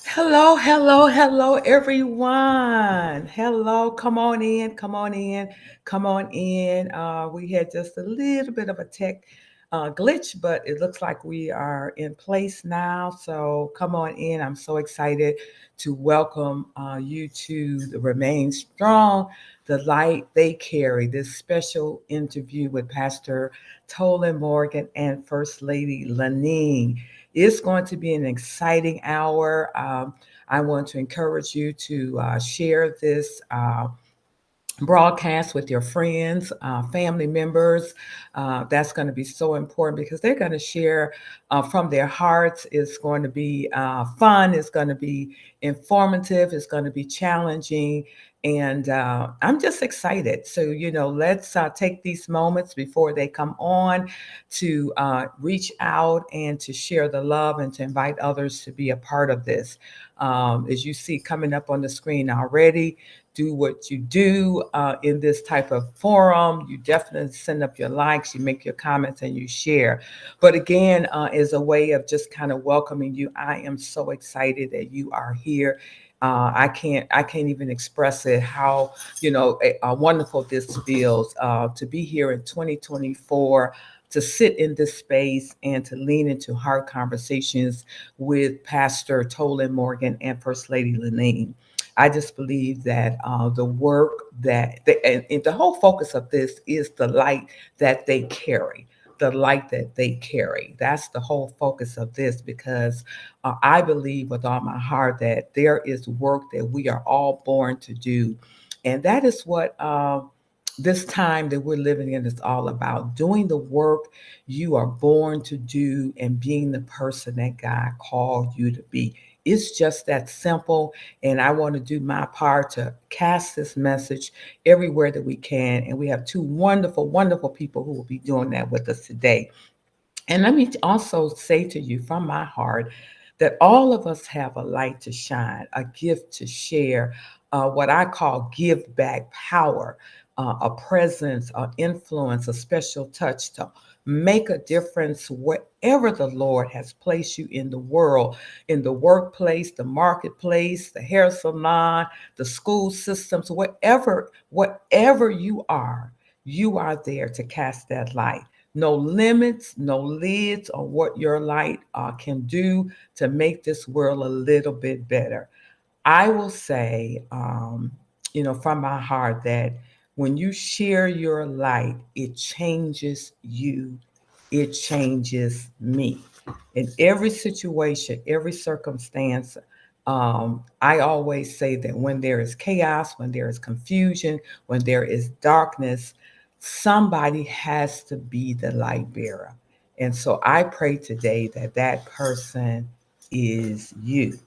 Hello, hello, hello, everyone. Hello, come on in, come on in, come on in. We had just a little bit of a tech glitch, but it looks like we are in place now. So come on in. I'm so excited to welcome you to the Remain Strong, the light they carry. This special interview with Pastor Tolan Morgan and First Lady Lanine. It's going to be an exciting hour. I want to encourage you to share this broadcast with your friends, family members. That's going to be so important because they're going to share from their hearts. It's going to be fun. It's going to be informative. It's going to be challenging. And I'm just excited. So, let's take these moments before they come on to reach out and to share the love and to invite others to be a part of this. As you see coming up on the screen already, do what you do in this type of forum. You definitely send up your likes, you make your comments, and you share. But again, is a way of just kind of welcoming you. I am so excited that you are here. I can't even express it how wonderful this feels to be here in 2024, to sit in this space and to lean into hard conversations with Pastor Tolan Morgan and First Lady Lanine. I just believe that the work and the whole focus of this is the light that they carry, the light that they carry. That's the whole focus of this because I believe with all my heart that there is work that we are all born to do. And that is what this time that we're living in is all about, doing the work you are born to do and being the person that God called you to be. It's just that simple. And I want to do my part to cast this message everywhere that we can. And we have two wonderful, wonderful people who will be doing that with us today. And let me also say to you from my heart that all of us have a light to shine, a gift to share, what I call give back power, a presence, an influence, a special touch to make a difference wherever the Lord has placed you in the world, in the workplace, the marketplace, the hair salon, the school systems, whatever you are there to cast that light. No limits, no lids on what your light can do to make this world a little bit better. I will say, from my heart that when you share your light, it changes you, it changes me. In every situation, every circumstance, I always say that when there is chaos, when there is confusion, when there is darkness, somebody has to be the light bearer. And so I pray today that that person is you.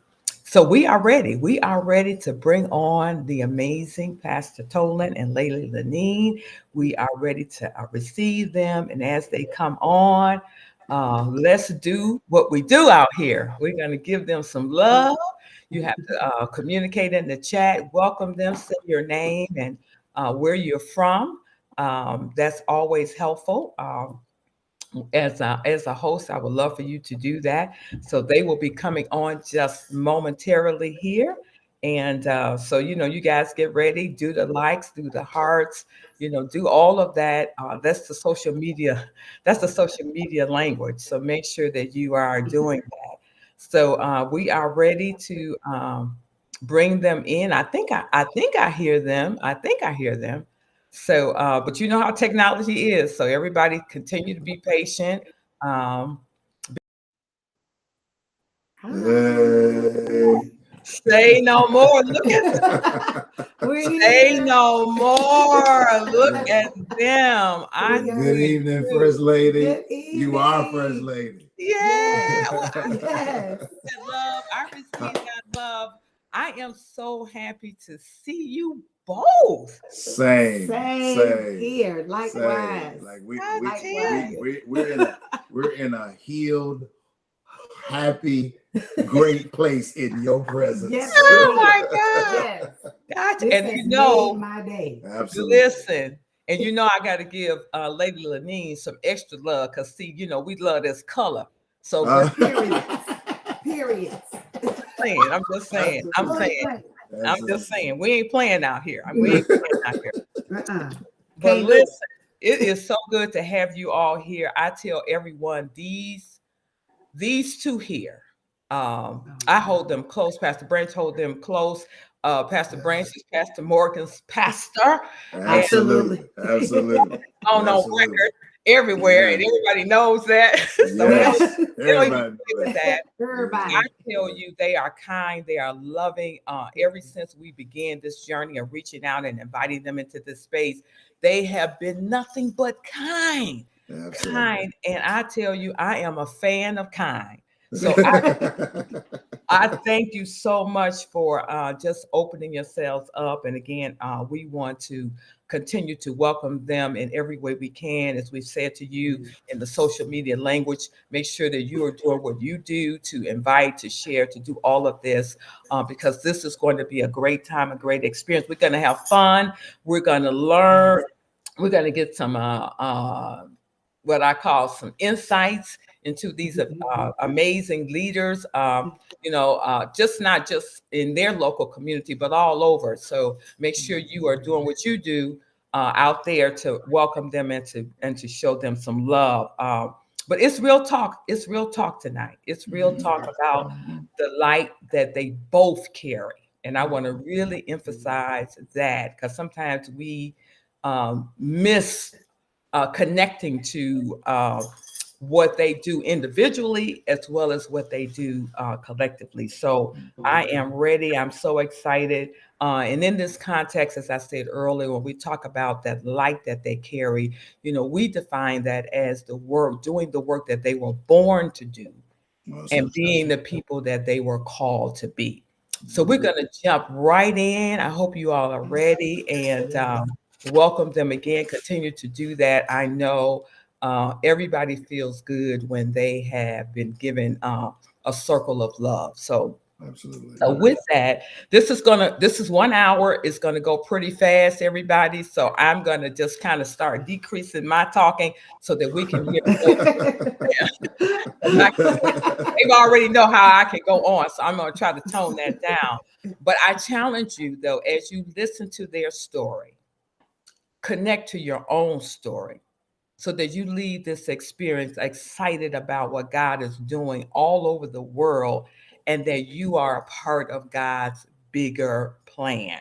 So we are ready. We are ready to bring on the amazing Pastor Tolan and Lady Lanine. We are ready to receive them. And as they come on, let's do what we do out here. We're going to give them some love. You have to communicate in the chat, welcome them, say your name and where you're from. That's always helpful. As a host, I would love for you to do that. So they will be coming on just momentarily here. And so, you guys get ready, do the likes, do the hearts, do all of that. That's the social media, that's the social media language. So make sure that you are doing that. So we are ready to bring them in. I think I hear them. I think I hear them. So, but you know how technology is. So everybody continue to be patient. Um, Hey. say no more. Look at We're say here. no more. Look at them. I Good tell evening, you. First Lady. Good You are First evening. Lady. Yeah. Yes. Well, I Yes. that love. I receive that love. I am so happy to see you both. Same, Same same, here. same. Likewise. Like I tell Likewise. you. we're in a healed, happy, great place in your Yes, presence. Oh indeed. my God. Yes. Gotcha. This And has made my day. Absolutely. listen, and I got to give Lady Lanine some extra love because, see, we love this color. So Periods. saying, I'm just saying, I'm just saying, we ain't playing out here. We ain't playing out here. But Can't listen, it is so good to have you all here. I tell everyone these two here, I hold them close. Pastor Branch hold them close. Pastor Branch is Pastor Morgan's pastor. Absolutely. Absolutely. On record everywhere, and everybody knows that. So Yes. everybody with that. Everybody. I tell you, they are kind, they are loving. Ever since we began this journey of reaching out and inviting them into this space, they have been nothing but kind. Absolutely. Kind. And I tell you, I am a fan of kind. So I thank you so much for just opening yourselves up. And again, we want to continue to welcome them in every way we can. As we've said to you in the social media language, make sure that you are doing what you do to invite, to share, to do all of this, because this is going to be a great time, a great experience. We're going to have fun. We're going to learn. We're going to get some what I call some insights into these amazing leaders, just not just in their local community, but all over. So make sure you are doing what you do out there to welcome them and to show them some love. But it's real talk. It's real talk tonight. It's real talk about the light that they both carry. And I want to really emphasize that, because sometimes we miss connecting to what they do individually as well as what they do collectively. So I am ready. I'm so excited. And in this context, as I said earlier, when we talk about that light that they carry, we define that as doing the work that they were born to do and being the people that they were called to be. So we're going to jump right in. I hope you all are ready, and welcome them again. Continue to do that. I know everybody feels good when they have been given a circle of love. So absolutely. So with that, this is 1 hour. It's gonna go pretty fast, everybody. So I'm gonna just kind of start decreasing my talking so that we can hear. They already know how I can go on, so I'm gonna try to tone that down. But I challenge you, though, as you listen to their story, connect to your own story so that you leave this experience excited about what God is doing all over the world and that you are a part of God's bigger plan.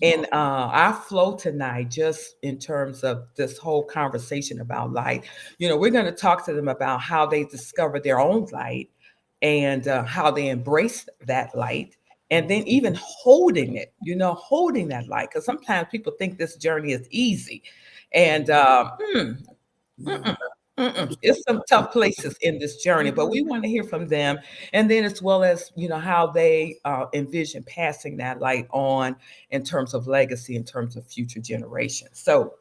And our flow tonight, just in terms of this whole conversation about light, we're going to talk to them about how they discover their own light and how they embrace that light. And then even holding it, holding that light. Because sometimes people think this journey is easy. And it's some tough places in this journey, but we want to hear from them. And then as well as, how they envision passing that light on in terms of legacy, in terms of future generations. So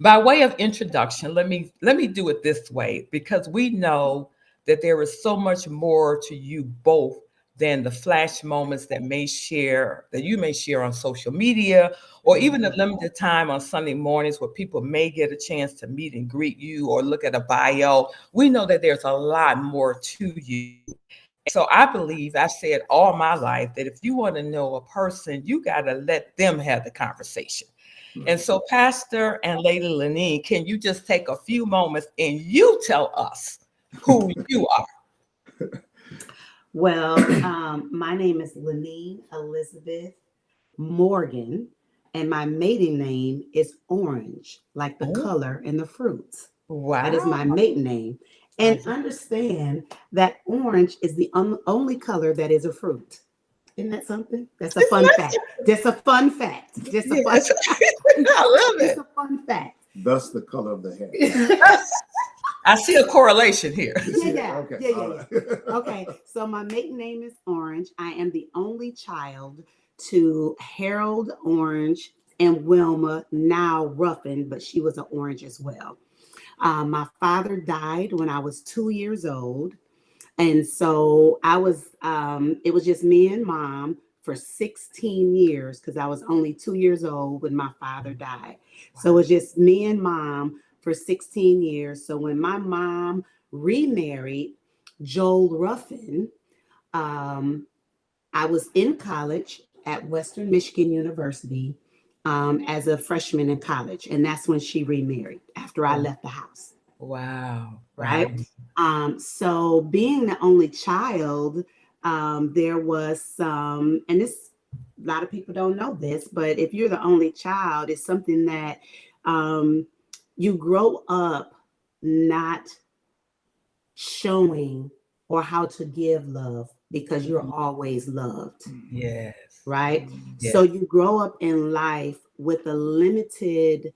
by way of introduction, let me do it this way, because we know that there is so much more to you both than the flash moments that you may share on social media, or even a limited time on Sunday mornings where people may get a chance to meet and greet you or look at a bio. We know that there's a lot more to you. So I believe, I've said all my life, that if you want to know a person, you got to let them have the conversation. And so Pastor and Lady Lenine, can you just take a few moments and you tell us who you are? Well, my name is Lenine Elizabeth Morgan, and my maiden name is Orange, like the color and the fruits. Wow. That is my maiden name. And understand that orange is the only color that is a fruit. Isn't that something? That's a fun fact. Just a fun fact. Just a fun fact. I love it. It's a fun fact. Thus the color of the hair. I see a correlation here. Yeah. Okay. Okay. So my maiden name is Orange. I am the only child to Harold Orange and Wilma, now Ruffin, but she was an Orange as well. My father died when I was 2 years old. And so it was just me and mom for 16 years, because I was only 2 years old when my father died. So it was just me and mom for 16 years. So when my mom remarried Joel Ruffin. I was in college at Western Michigan University as a freshman in college, and that's when she remarried after I left the house. Wow. Right. Right. So being the only child, there was some, and this, a lot of people don't know this, but if you're the only child, it's something that um, you grow up not showing or how to give love because you're always loved, Yes. right? So Yes. you grow up in life with a limited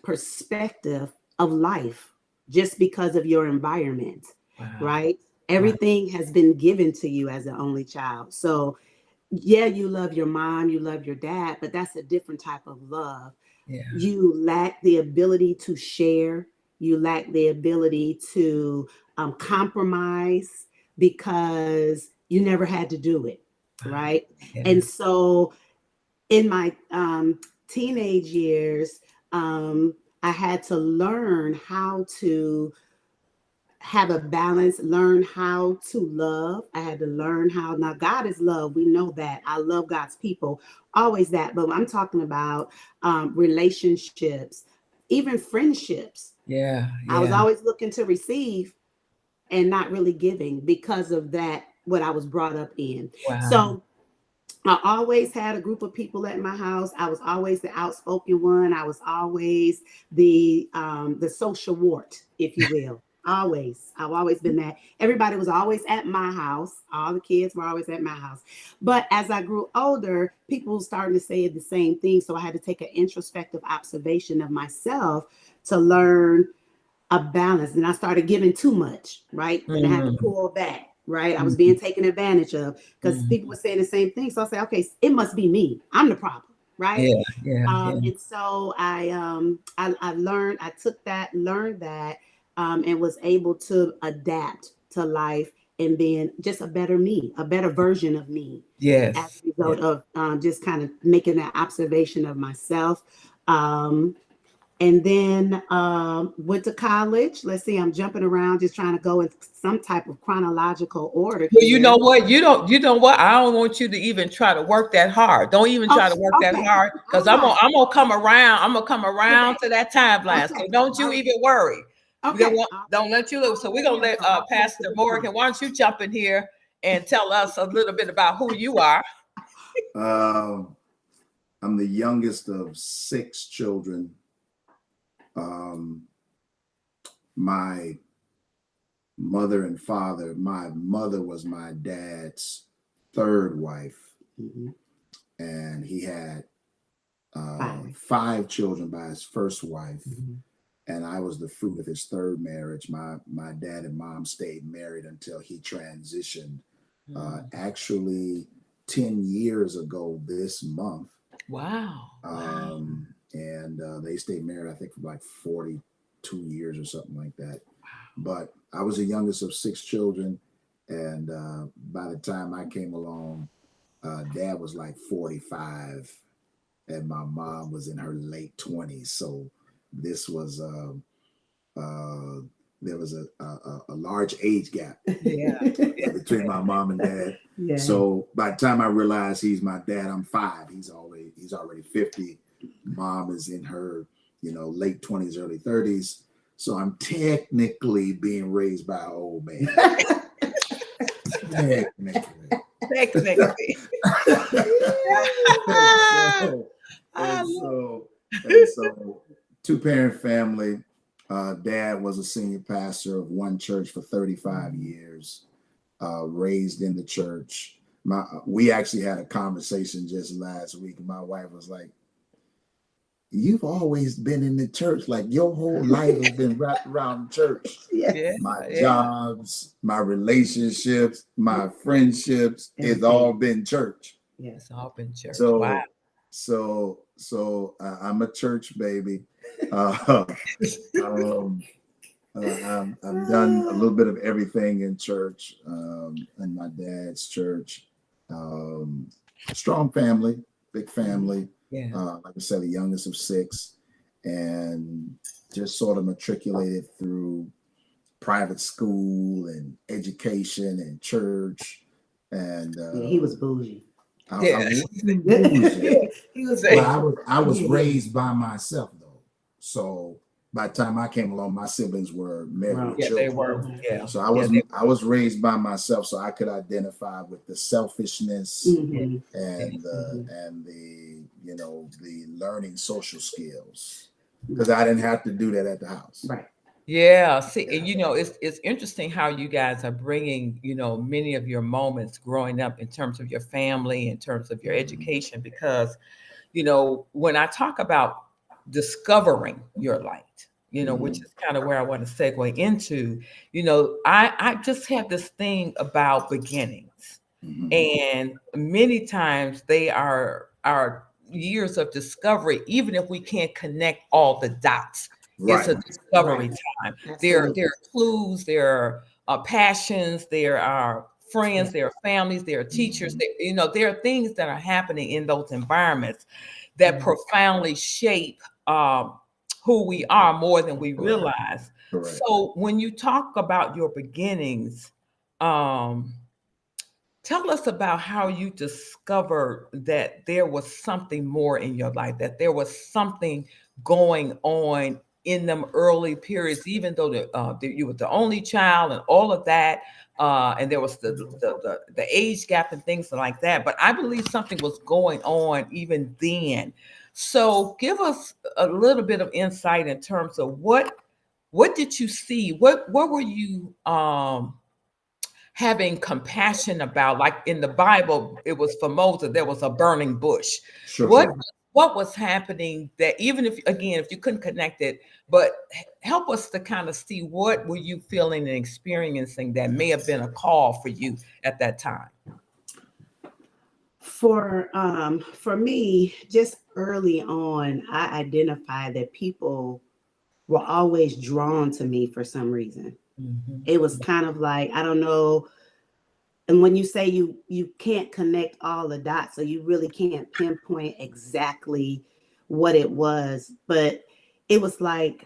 perspective of life just because of your environment, Wow. right? Wow. Everything has been given to you as an only child. So, yeah, you love your mom, you love your dad, but that's a different type of love. Yeah. You lack the ability to share, you lack the ability to compromise because you never had to do it, Wow. right? Yeah. And so, in my teenage years, I had to learn how to have a balance, learn how to love. I had to learn how, now God is love. We know that. I love God's people, always that. But I'm talking about relationships, even friendships. Yeah. I was Yeah. always looking to receive and not really giving because of that, what I was brought up in. Wow. So I always had a group of people at my house. I was always the outspoken one. I was always the social wart, if you will. Always. I've always been that. Everybody was always at my house. All the kids were always at my house. But as I grew older, people started to say the same thing. So I had to take an introspective observation of myself to learn a balance. And I started giving too much, right? Then I had to Mhm. pull back, right? I was Mhm. being taken advantage of because Mhm. people were saying the same thing. So I said, okay, it must be me. I'm the problem, right? Yeah. Yeah. Yeah. And so I learned, I took that, learned that, and was able to adapt to life and being just a better me, a better version of me as Yes. a Yeah. result of just kind of making that observation of myself. And then went to college. Let's see, I'm jumping around, just trying to go in some type of chronological order Well, you here. know what? You know what? I don't want you to even try to work that hard. Don't even Oh, try to work that okay. hard because All right. I'm gonna come around. I'm gonna come around Okay. to that timeline. So Okay. don't you All even worry. right. We don't, Okay. don't let you lose. So we're gonna Yeah, let so I'll post it Pastor in time. Morgan. Why don't you jump in here and tell us a little bit about who you are? Um, I'm the youngest of six children. Um, my mother and father, my mother was my dad's third wife, Mhm. and he had Five. five children by his first wife. Mhm. And I was the fruit of his third marriage. My dad and mom stayed married until he transitioned. Mm. Actually, 10 years ago this month. Wow. Wow. And they stayed married, I think, for like 42 years or something like that. But I was the youngest of six children. And by the time I came along, dad was like 45 and my mom was in her late 20s. So this was, uh, there was a large age gap Yeah. between my mom and dad. Yeah. So by the time I realized he's my dad, I'm five. He's already 50. Mom is in her, late 20s, early 30s. So I'm technically being raised by an old man. Technically. Technically. and so I and love so and so two-parent family. Dad was a senior pastor of one church for 35 years. Raised in the church. We actually had a conversation just last week. My wife was like, "You've always been in the church, like your whole life has been wrapped around church. Yes. yeah. My Yeah. jobs, my relationships, my friendships, it's Everything. all been church." Yes. It's all in church. Wow. So I'm a church baby. Uh, um, I've done a little bit of everything in church, in my dad's church. Um, Strong family, big family. Yeah. Like I said, the youngest of six, and just sort of matriculated through private school and education and church, and Yeah, he was bougie. I Yeah. wasn't bougie, He was but Say, I was Yeah. raised by myself though. So by the time I came along, my siblings were married Right. with yeah, they children. were. Yeah. So I Yeah, was they I was raised by myself, so I could identify with the selfishness yeah, Mm-hmm. yeah. and Mm-hmm. the learning social skills, because Right. I didn't have to do that at the house. Right. Yeah, see, and Yeah. it's interesting how you guys are bringing, many of your moments growing up in terms of your family, in terms of your education, because, when I talk about discovering your light, which Mhm. is kind of where I want to segue into, I just have this thing about beginnings. Mhm. And many times they are our years of discovery, even if we can't connect all the dots. It's Right. a discovery Right. time. There Absolutely. are clues, there are passions, there are Yeah. friends, there are families, there are teachers. Mhm. There are things that are happening in those environments that Mhm. profoundly shape who we are more than we Correct. realize. Correct. So when you talk about your beginnings, um, tell us about how you discovered that there was something more in your life, that there was something going on in them early periods, even though you were the only child and all of that, and there was the age gap and things like that. But I believe something was going on even then. So give us a little bit of insight in terms of what did you see? What were you having compassion about? Like in the Bible, it was for Moses, there was a burning bush. Sure. What Sure. what was happening that, even if, again, if you couldn't connect it, but help us to kind of see what were you feeling and experiencing that may have been a call for you at that time? For me, just early on, I identified that people were always drawn to me for some reason. Mhm. It was kind of like, I don't know. And when you say you can't connect all the dots, so you really can't pinpoint exactly what it was, but it was like,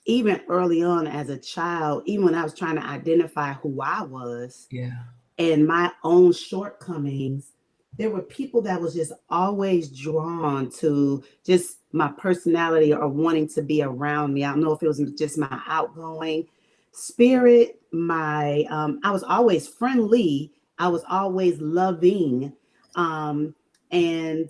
even early on as a child, even when I was trying to identify who I was Yeah. and my own shortcomings, there were people that was just always drawn to just my personality or wanting to be around me. I don't know if it was just my outgoing spirit, my I was always friendly, I was always loving, um, and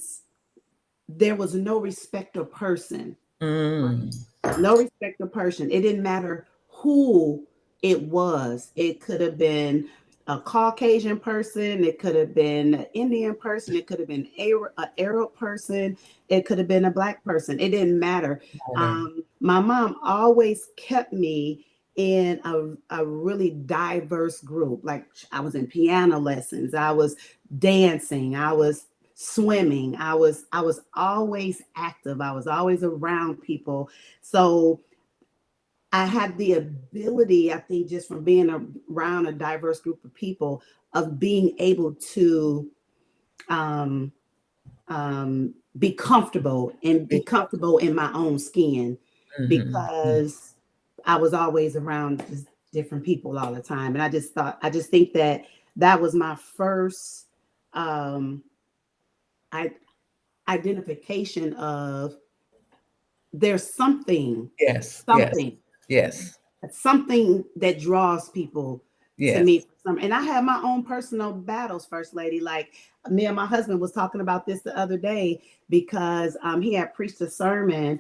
there was no respect of person. Mm. No respect of person. It didn't matter who it was. It could have been a Caucasian person. It could have been an Indian person. It could have been an Arab person. It could have been a Black person. It didn't matter. Matter. My mom always kept me in a really diverse group. Like, I was in piano lessons. I was dancing. I was swimming. I was always active. I was always around people. So I had the ability, I think, just from being around a diverse group of people, of being able to um, be comfortable and be comfortable in my own skin, Mhm. because I was always around just different people all the time. And I just think that that was my first um, I, identification of, there's Yes, yes, something yes, something that draws people to yes. me for some. And I have my own personal battles, First Lady. Like, me and my husband was talking about this the other day, because he had preached a sermon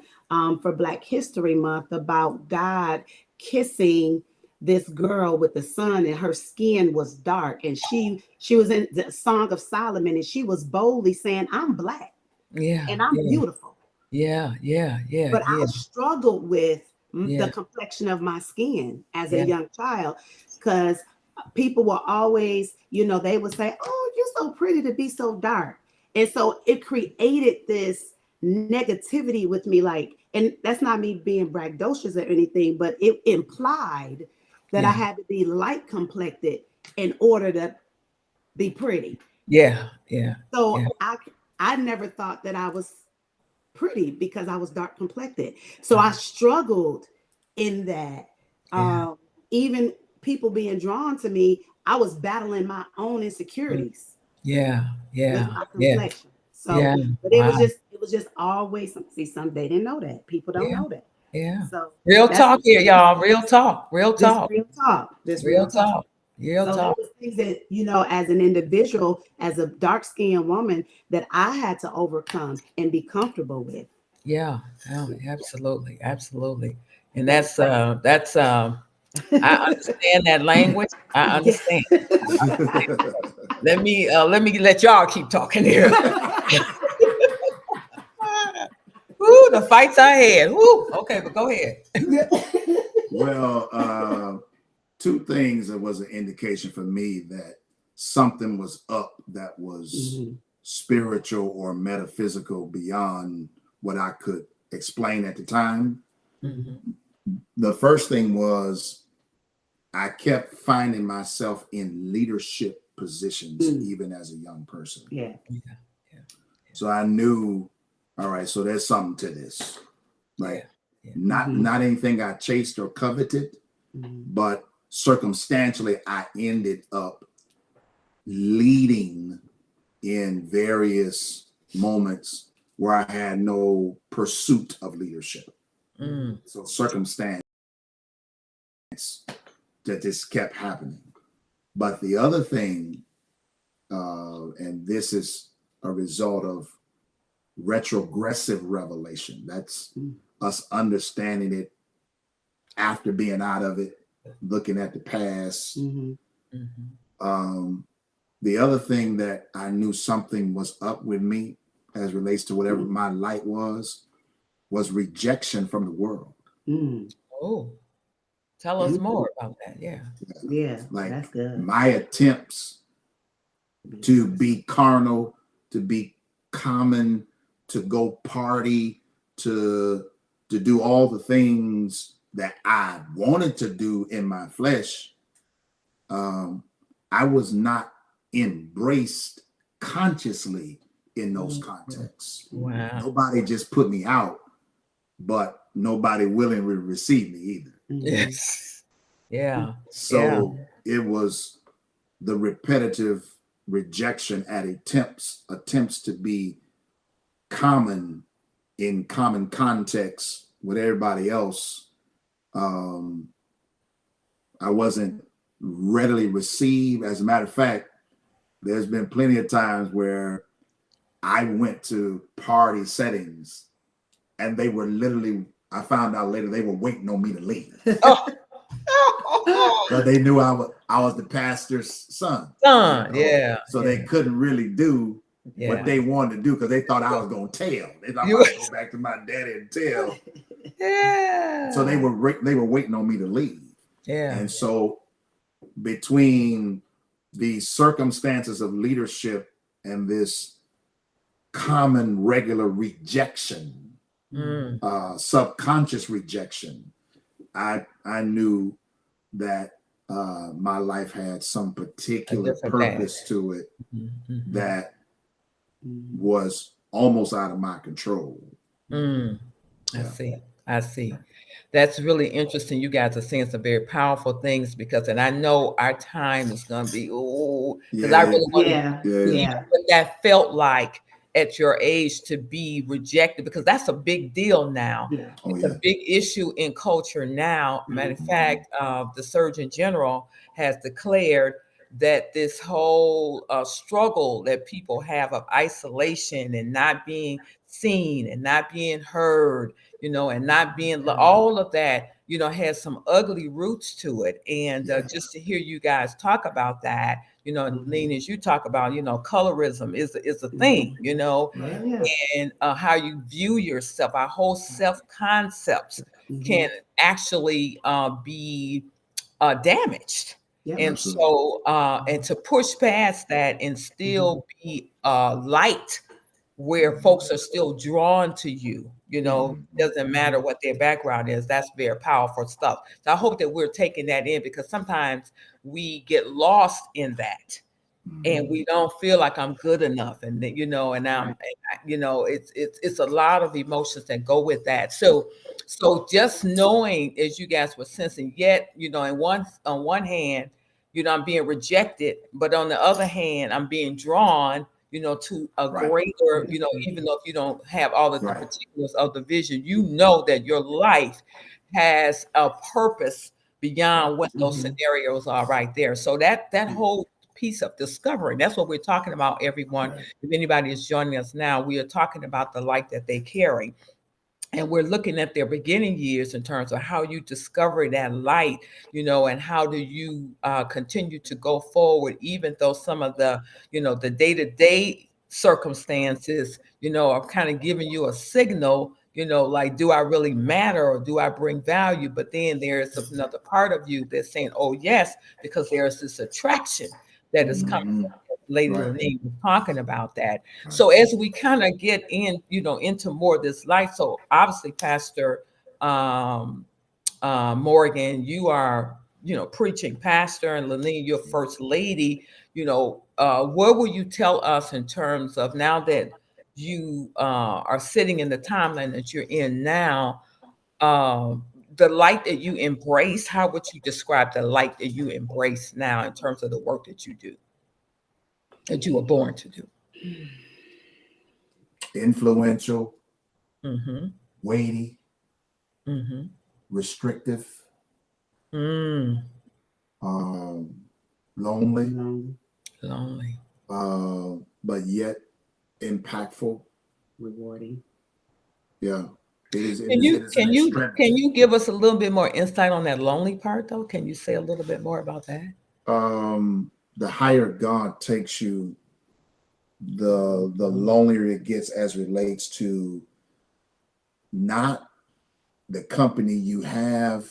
for Black History Month about God kissing this girl with the sun, and her skin was dark, and she was in the Song of Solomon, and she was boldly saying, I'm Black Yeah, and I'm yeah, beautiful. yeah, yeah, yeah, But yeah, I struggled with the yeah, complexion of my skin as a yeah, young child, because people were always, they would say, "Oh, you're so pretty to be so dark." And so it created this negativity with me, like, and that's not me being braggadocious or anything, but it implied that I yeah, had to be light complected in order to be pretty. yeah, yeah, yeah, So I never thought that I was pretty because I was dark complected. So I struggled in that. yeah, Um, even people being drawn to me, I was battling my own insecurities Yeah. with Yeah. my Yeah. complexion. So, Yeah. but Wow. it was just always some they didn't know that. People don't Yeah. know that. Yeah. So Real that's talk here, y'all. Real talk. Real just talk. real talk. Just real Real talk. talk. Real So there talk. was things that, as an individual, as a dark-skinned woman, that I had to overcome and be comfortable with. Yeah. Oh, absolutely. Absolutely. And that's I understand that language. I Yeah. understand. Let me let y'all keep talking here. Woo, the fights I had. Woo. Okay, but go ahead. Well, two things that was an indication for me that something was up that was Mhm. spiritual or metaphysical beyond what I could explain at the time. Mhm. The first thing was I kept finding myself in leadership positions even as a young person. Yeah. Yeah. Yeah. So I knew, all right, so there's something to this. Like Yeah. not anything I chased or coveted, but circumstantially I ended up leading in various moments where I had no pursuit of leadership. Mm. So circumstance that this kept happening. But the other thing, and this is a result of retrogressive revelation, that's us understanding it after being out of it, looking at the past. The other thing that I knew something was up with me as relates to whatever my light was rejection from the world. Oh, tell us more about that. Yeah. Yeah, Like that's good. my attempts to be carnal, to be common, to go party, to do all the things that I wanted to do in my flesh. I was not embraced consciously in those contexts. Wow. Nobody just put me out, but nobody willing to receive me either. Yes. Yeah. So it was the repetitive rejection at attempts to be common in common context with everybody else. I wasn't readily received. As a matter of fact, there's been plenty of times where I went to party settings and they were literally, I found out later, they were waiting on me to leave. But they knew I was the pastor's son. Son, You know? yeah. So they couldn't really do what they wanted to do because they thought I was going to tell. They thought I was going to go back to my daddy and tell. Yeah. So they were waiting on me to leave. Yeah. And so between the circumstances of leadership and this common regular rejection, subconscious rejection, I knew that my life had some particular purpose to it that was almost out of my control. I see. That's really interesting. You guys are saying some very powerful things and I know our time is going to be, because I really want to hear what that felt like at your age to be rejected, because that's a big deal now. It's a big issue in culture now. Matter of fact, the Surgeon General has declared that this whole struggle that people have of isolation and not being seen and not being heard, and not being all of that, has some ugly roots to it. And just to hear you guys talk about that, and Lena, as you talk about, colorism is a thing, and how you view yourself, our whole self-concepts can actually be damaged. And so, and to push past that and still be light where folks are still drawn to you, doesn't matter what their background is. That's very powerful stuff. So I hope that we're taking that in, because sometimes we get lost in that and we don't feel like I'm good enough. And, and it's a lot of emotions that go with that. So So just knowing, as you guys were sensing, yet, on one hand, I'm being rejected, but on the other hand, I'm being drawn, to a Right. greater, even though if you don't have all of the Right. particulars of the vision, that your life has a purpose beyond what those scenarios are right there. So that whole piece of discovering, that's what we're talking about, everyone. Right. If anybody is joining us now, we are talking about the light that they carry. And we're looking at their beginning years in terms of how you discover that light, and how do you continue to go forward, even though some of the, the day-to-day circumstances, are kind of giving you a signal, like, do I really matter or do I bring value? But then there's another part of you that's saying, oh, yes, because there's this attraction that is coming. Lady Right. Lanine was talking about that. So as we kind of get into more of this light, so obviously, Pastor Morgan, you are, preaching pastor, and Lanine, your first lady. What will you tell us in terms of, now that you are sitting in the timeline that you're in now, the light that you embrace? How would you describe the light that you embrace now in terms of the work that you do, that you were born to do? Influential, Mm-hmm. weighty, Mm-hmm. restrictive, Mm. lonely, Lonely. but yet impactful, rewarding. Yeah. Can you give us a little bit more insight on that lonely part, though? Can you say a little bit more about that? The higher God takes you, the lonelier it gets, as relates to not the company you have,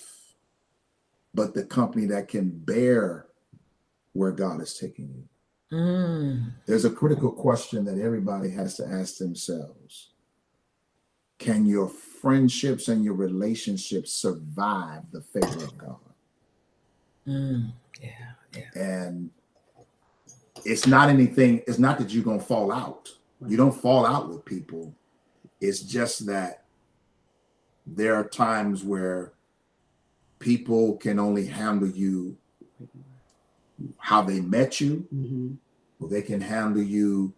but the company that can bear where God is taking you. There's a critical question that everybody has to ask themselves. Can your friendships and your relationships survive the favor of God? Yeah. And it's not that you're going to fall out. You don't fall out with people. It's just that there are times where people can only handle you how they met you, or they can handle you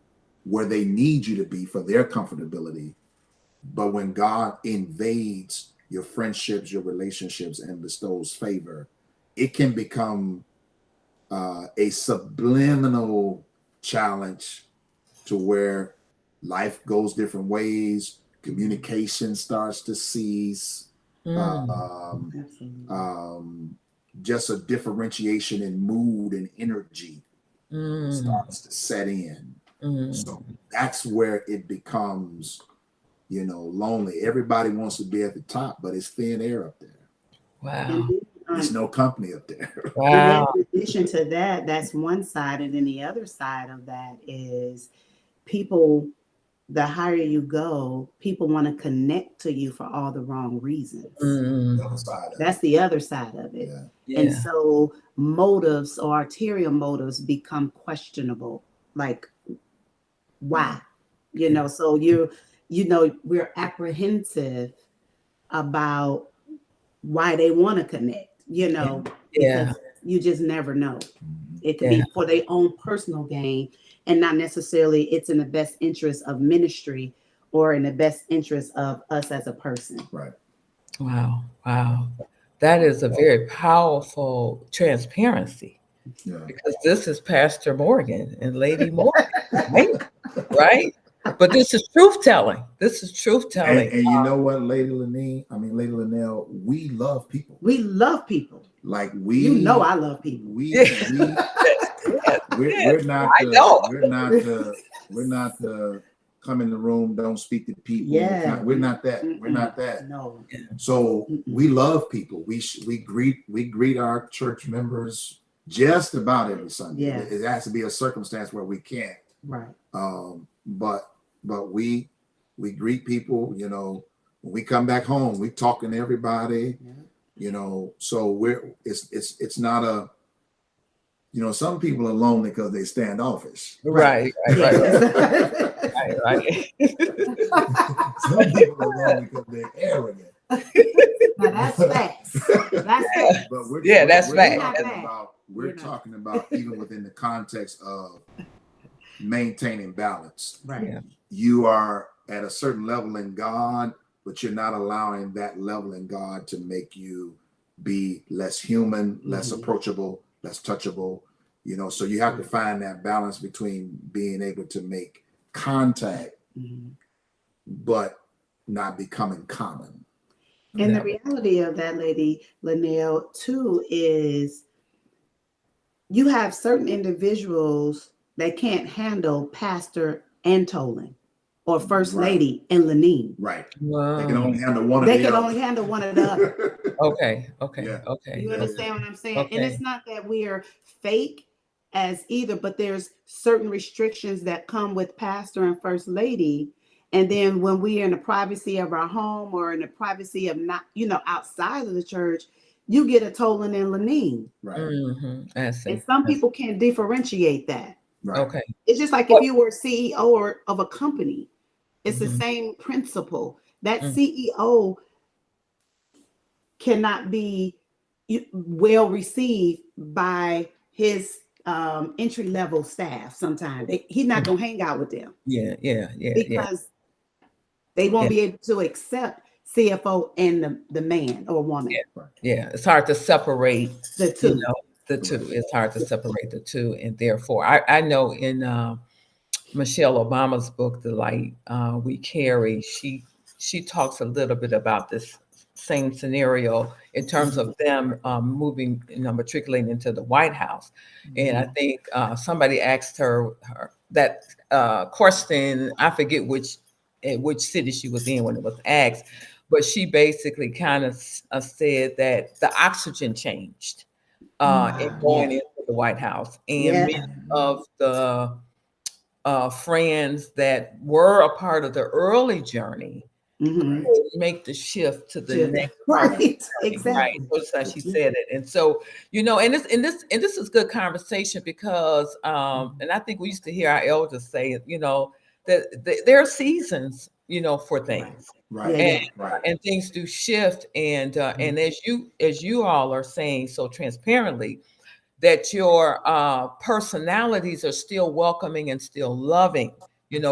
where they need you to be for their comfortability. But when God invades your friendships, your relationships, and bestows favor, it can become a subliminal challenge to where life goes different ways, communication starts to cease, just a differentiation in mood and energy starts to set in. So that's where it becomes, lonely. Everybody wants to be at the top, but it's thin air up there. Wow. There's no company up there. Wow. In addition to that, that's one side. And then the other side of that is people, the higher you go, people want to connect to you for all the wrong reasons. That's the other side of it. Yeah. And so motives or arterial motives become questionable. Like, why? So we're apprehensive about why they want to connect, because you just never know. It could be for their own personal gain, and not necessarily it's in the best interest of ministry or in the best interest of us as a person. Right. Wow. That is a very powerful transparency. Yeah. Because this is Pastor Morgan and Lady Morgan, right? But this is truth telling. And you know what, Lady Linnell, we love people. We love people. Like I love people. We're not the come in the room, don't speak to people. Yeah. We're not that. We're not that. No. So we love people. We greet our church members just about every Sunday. Yeah. It has to be a circumstance where we can't. Right. But we greet people, when we come back home, we talking to everybody, so it's not a, some people are lonely because they standoffish. Right. Some people are lonely because they're arrogant. Now that's facts. That's facts. But Yeah, that's We're fact. not talking bad. about We're not. talking about even within the context of maintaining balance. Right. Yeah. You are at a certain level in God, but you're not allowing that level in God to make you be less human, less approachable, less touchable. You know, so you have to find that balance between being able to make contact, but not becoming common. And the Yeah. reality of that, Lady Linnell, too, is you have certain individuals that can't handle Pastor and Tolan or First Right. Lady and Lenine. Right. They can Wow. only handle one of They the can other. only handle one or the other. Okay. Okay. Yeah. Okay. You Yeah, understand what I'm saying? And Okay. it's not that we are fake as either, but there's certain restrictions that come with pastor and first lady. And then when we're in the privacy of our home or in the privacy of not, outside of the church, you get a Tolan and Lenine. Right. I And see. some I see. people can't differentiate that. Right. Okay. It's just like if you were CEO of a company, it's the Mhm. same principle. That Mm. CEO cannot be well received by his entry level staff. Sometimes he's not going to hang out with them Yeah. Yeah. Yeah. Yeah. because they won't Yeah. be able to accept CFO and the man or woman, Yeah. It's hard to separate, the you two. know, the two. It's hard to separate the two. And therefore, I know in Michelle Obama's book, The Light We Carry, she talks a little bit about this same scenario in terms of them moving, matriculating into the White House. And I think somebody asked her that question. I forget which city she was in when it was asked, but she basically kind of said that the oxygen changed in going Yeah, into the White House, and many yeah. of the friends that were a part of the early journey Hmm. couldn't make the shift to the next part of the Right, journey, right? exactly. So just like she Yeah. said it, and so and this is good conversation because and I think we used to hear our elders say it, that there are seasons, for Right. things, Yeah, Right. and yeah. Right. and things do shift, and as you all are saying so transparently, that your personalities are still welcoming and still loving,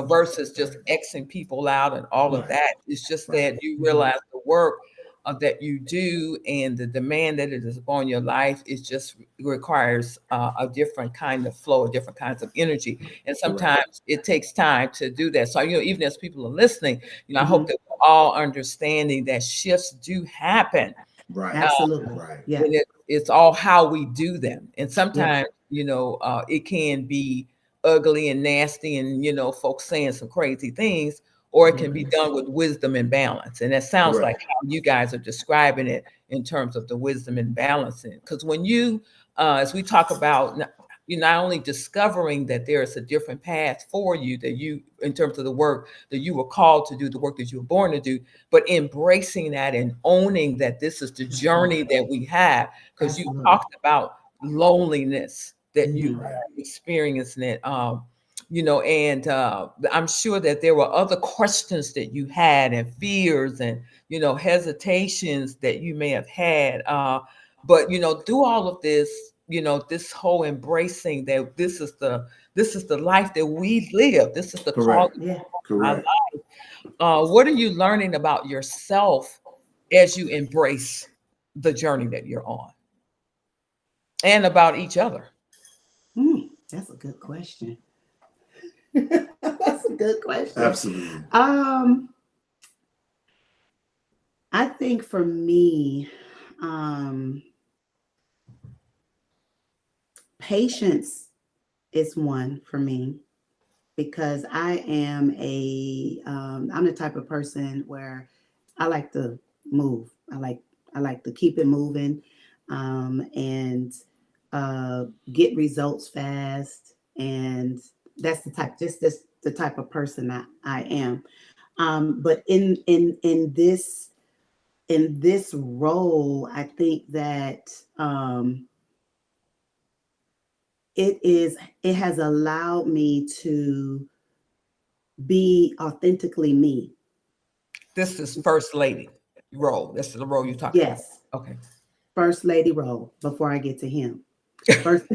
versus just Xing people out and all of Right. that. It's just Right. that you realize the work that you do and the demand that it is upon your life is just requires a different kind of flow, different kinds of energy. And Correct. sometimes it takes time to do that. So, even as people are listening, I hope Mhm. that we're all understanding that shifts do happen, Right. Absolutely. Right. Yeah, and it's all how we do them. And yeah. sometimes, it can be ugly and nasty, and folks saying some crazy things, or it can be done with wisdom and balance. And that sounds like Correct. how you guys are describing it in terms of the wisdom and balancing. Because when as we talk about, you're not only discovering that there is a different path for you, that you, in terms of the work that you were called to do, the work that you were born to do, but embracing that and owning that this is the journey that we have. Because you Absolutely. talked about loneliness that you Mhm. Right. are experiencing it, and I'm sure that there were other questions that you had, and fears, and hesitations that you may have had, but through all of this, this whole embracing that this is the life that we live, this is the call Correct. Yeah. of my Correct. life. What are you learning about yourself as you embrace the journey that you're on, and about each other? That's a good question. That's a good question. Absolutely. I think for me, um, patience is one for me because I'm the type of person where I like to move. I like to keep it moving, and get results fast, and that's the type of person I am. But in this role, I think that it has allowed me to be authentically me. This is First Lady. role. That's the role you're talking about. Yes, Okay. first lady role before I get to him. First,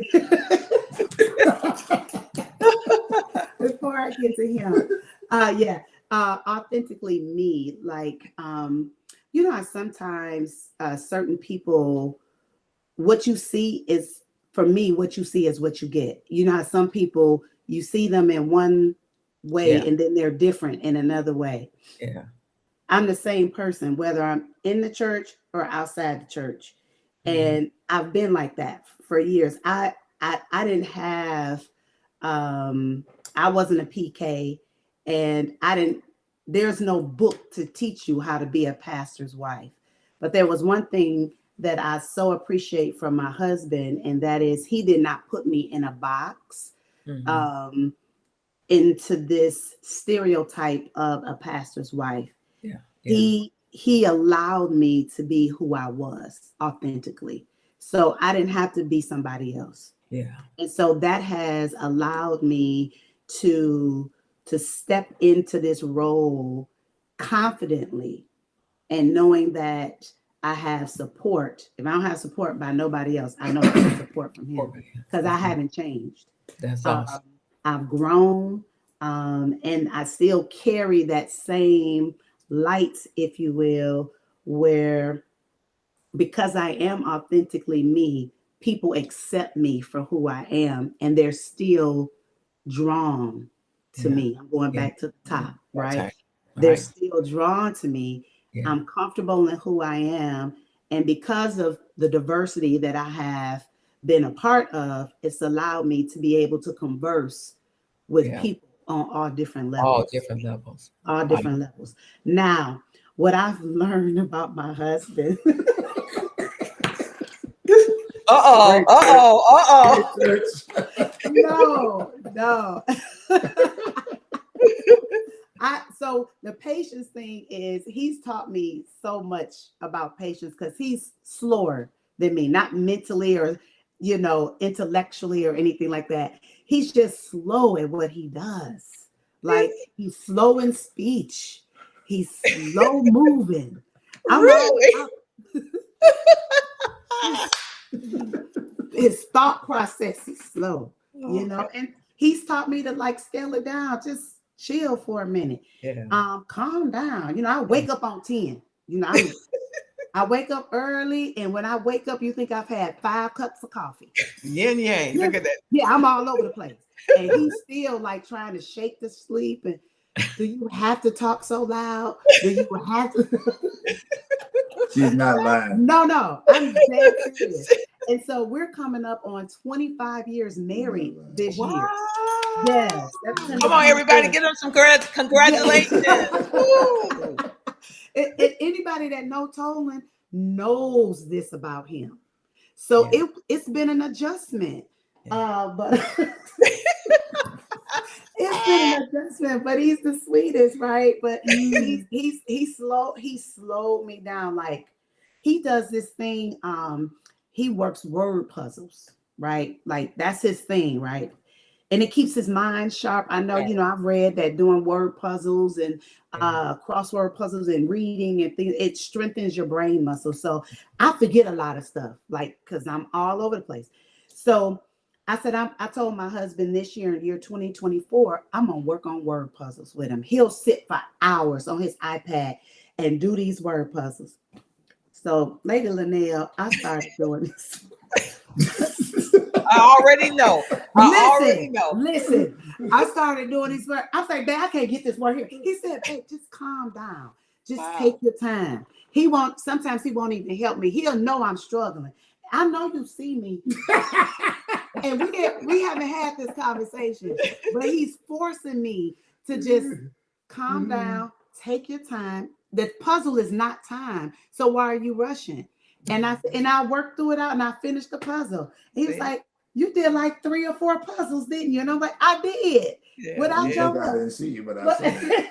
before I get to him. Yeah. Authentically me. Like, you know how sometimes certain people, what you see is, for me, what you see is what you get. You know how some people, you see them in one way Yeah. and then they're different in another way. Yeah. I'm the same person, whether I'm in the church or outside the church. Mhm. And I've been like that for years. I didn't have I wasn't a PK, and I didn't there's no book to teach you how to be a pastor's wife. But there was one thing that I so appreciate from my husband, and that is he did not put me in a box. Mhm. Um, into this stereotype of a pastor's wife. Yeah. Yeah. He allowed me to be who I was authentically. So I didn't have to be somebody else. Yeah. And so that has allowed me to step into this role confidently and knowing that I have support. If I don't have support by nobody else, I know I have support from him because I haven't changed. That's Um, awesome. I've grown, and I still carry that same light, if you will, where because I am authentically me, people accept me for who I am, and they're still drawn to Yeah. me. I'm going Yeah. back to the top, That's right? right. They're Right. still drawn to me. Yeah. I'm comfortable in who I am. And because of the diversity that I have been a part of, it's allowed me to be able to converse with Yeah. people on all different All levels. different levels. All Wow. different levels. Now, what I've learned about my husband. Uh-oh. Great church. Uh-oh. Great Uh-oh. church. No. So the patience thing is he's taught me so much about patience because he's slower than me, not mentally or intellectually or anything like that. He's just slow at what he does. Like he's slow in speech. He's slow moving. I'm all Really? his thought process is slow, Okay. and he's taught me to like scale it down, just chill for a minute, Yeah. calm down. I wake up on 10. I wake up early, and when I wake up, you think I've had 5 cups of coffee. Yin yang. Look at that. Yeah, I'm all over the place. And he's still like trying to shake the sleep. And do you have to talk so loud? Do you have to? She's not lying. No, I'm dead serious. And so we're coming up on 25 years married this Wow. year. Yes. Come on, everybody, give them some congratulations. Woo. Anybody that knows Tolan knows this about him. So Yeah. it's been an adjustment. Yeah. But it's been an adjustment, but he's the sweetest, right? But he's slow. He slowed me down. Like he does this thing. He works word puzzles, right? Like that's his thing, right? And it keeps his mind sharp. I know, I've read that doing word puzzles and crossword puzzles and reading and things, it strengthens your brain muscle. So I forget a lot of stuff, like, because I'm all over the place. So I said, I told my husband this year, in year 2024, I'm going to work on word puzzles with him. He'll sit for hours on his iPad and do these word puzzles. So, Lady Linnell, I started doing this. I already know. Listen. I started doing these words. I said, "Babe, I can't get this word here." He said, "Babe, just calm down. Just take your time." Sometimes he won't even help me. He'll know I'm struggling. I know you see me. And we haven't had this conversation, but he's forcing me to just calm down, take your time. The puzzle is not time. So why are you rushing? And I worked through it out and I finished the puzzle. He was like, "You did like 3 or 4 puzzles, didn't you?" And I'm like, "I did." Yeah, Without I didn't see you, but I saw you.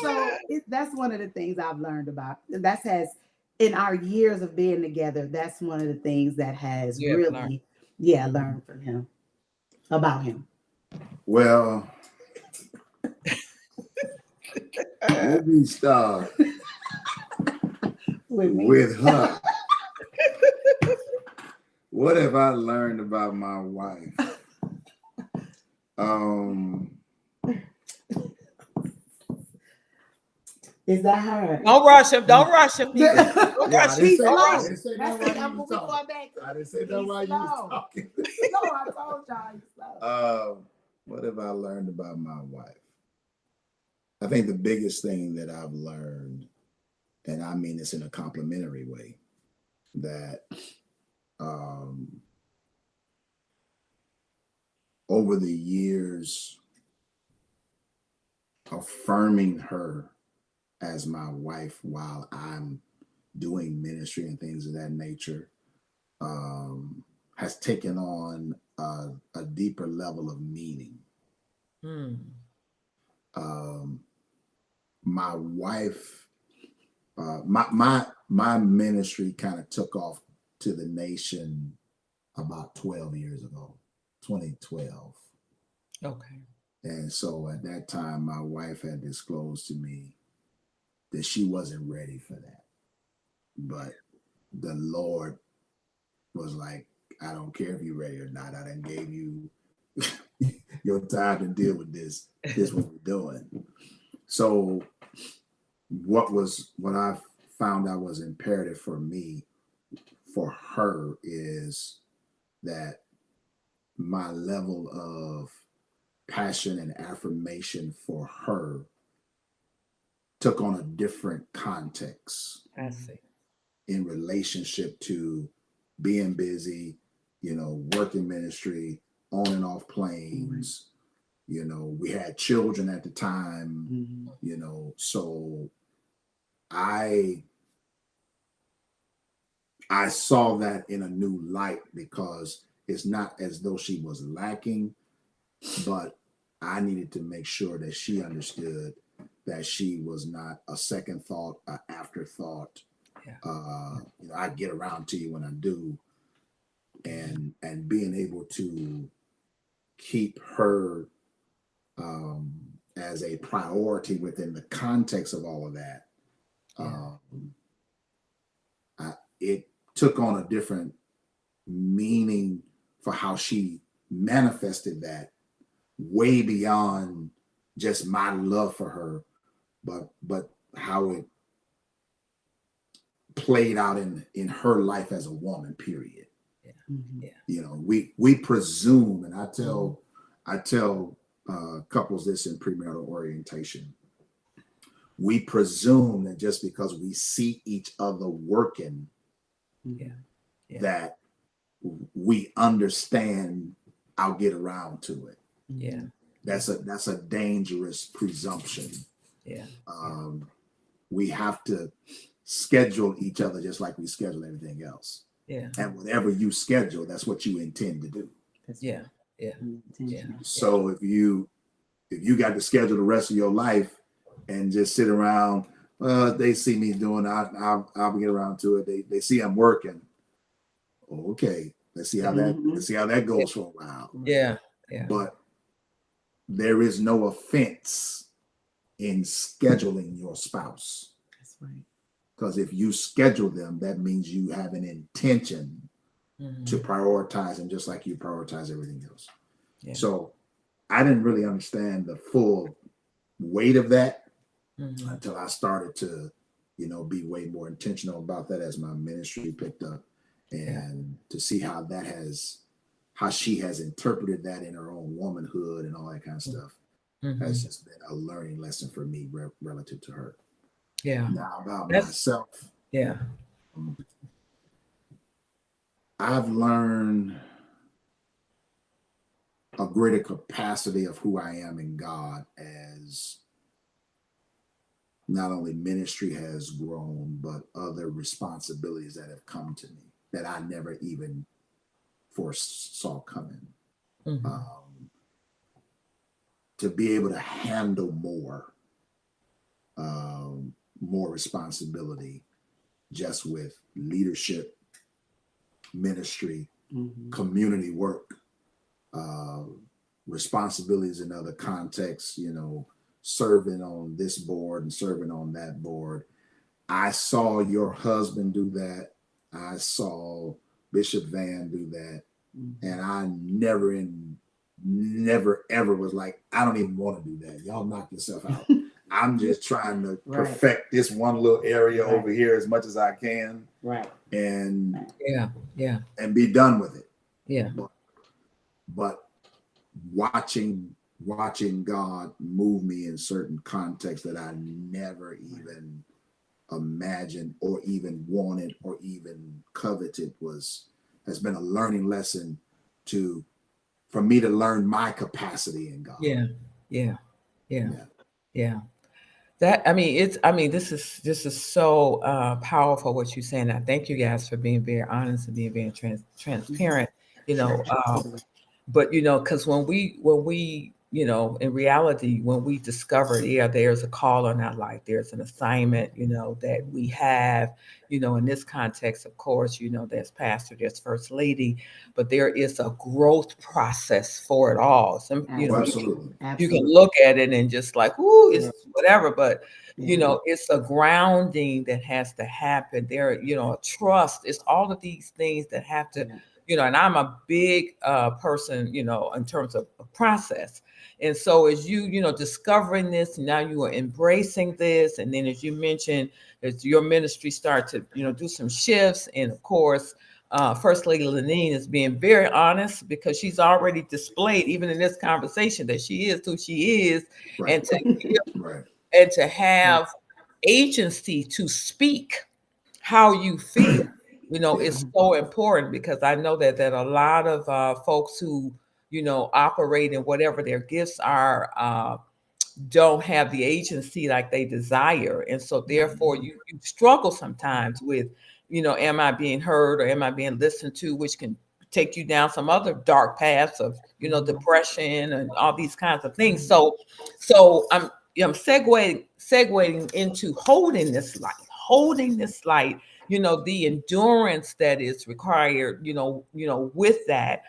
So that's one of the things I've learned about. That has, in our years of being together, that's one of the things that has really, learned from him, about him. Well, let me start with her. What have I learned about my wife? Is that her? Don't rush him. Don't rush him. Don't Yeah, rush him. He's Don't slow. rush him. didn't say That's that it. while I'm you was going talking. back. I didn't say that He's while you was slow. talking. No, I told y'all he's slow. What have I learned about my wife? I think the biggest thing that I've learned, and I mean this in a complimentary way, that over the years, affirming her as my wife while I'm doing ministry and things of that nature has taken on a deeper level of meaning. My wife, my ministry kind of took off to the nation about 12 years ago, 2012. Okay. And so at that time, my wife had disclosed to me that she wasn't ready for that. But the Lord was like, I don't care if you're ready or not. I done gave you your time to deal with this. This is what we're doing. So what I found out was imperative for me, for her, is that my level of passion and affirmation for her took on a different context. I see. In relationship to being busy, working ministry, on and off planes. We had children at the time, so I saw that in a new light, because it's not as though she was lacking, but I needed to make sure that she understood that she was not a second thought, an afterthought. Yeah. I get around to you when I do, and being able to keep her as a priority within the context of all of that. It took on a different meaning for how she manifested that, way beyond just my love for her, but how it played out in her life as a woman, period. Yeah. We presume, and I tell couples this in premarital orientation. We presume that just because we see each other working, that we understand, I'll get around to it. Yeah. That's a dangerous presumption. Yeah. We have to schedule each other just like we schedule everything else. Yeah. And whatever you schedule, that's what you intend to do. Yeah. Yeah. Yeah. So if you got to schedule the rest of your life and just sit around, they see me doing, I'll get around to it. They see I'm working. Okay, let's see how that goes for a while. Yeah. Yeah. But there is no offense in scheduling your spouse. That's right. Because if you schedule them, that means you have an intention to prioritize them just like you prioritize everything else. Yeah. So I didn't really understand the full weight of that until I started to, be way more intentional about that as my ministry picked up, and to see how she has interpreted that in her own womanhood and all that kind of stuff has just been a learning lesson for me relative to her. Yeah. Now about myself. Yeah. I've learned a greater capacity of who I am in God, as not only ministry has grown, but other responsibilities that have come to me that I never even foresaw coming. To be able to handle more responsibility, just with leadership, ministry, community work, responsibilities in other contexts, serving on this board and serving on that board. I saw your husband do that. I saw Bishop Van do that. And I never ever was like, I don't even want to do that. Y'all knock yourself out. I'm just trying to perfect this one little area over here as much as I can. Right. And and be done with it. Yeah. But watching God move me in certain contexts that I never even imagined or even wanted or even coveted has been a learning lesson for me to learn my capacity in God. Yeah. That, this is so powerful what you're saying. I thank you guys for being very honest and being very transparent. But because when we in reality, when we discover, there's a call on our life, there's an assignment, that we have, in this context, of course, there's pastor, there's first lady, but there is a growth process for it all. Some, Absolutely. You can look at it and just like, ooh, it's whatever, but it's a grounding that has to happen there, trust. It's all of these things that have to, and I'm a big person, in terms of a process. And so as you, discovering this, now you are embracing this. And then as you mentioned, as your ministry start to, do some shifts. And of course, First Lady Lenine is being very honest, because she's already displayed, even in this conversation, that she is who she is. And to have agency to speak how you feel, is so important, because I know that a lot of folks who, operate in whatever their gifts are, don't have the agency like they desire. And so therefore you struggle sometimes with, am I being heard or am I being listened to, which can take you down some other dark paths of, depression and all these kinds of things. So I'm segueing into holding this light, the endurance that is required, with that,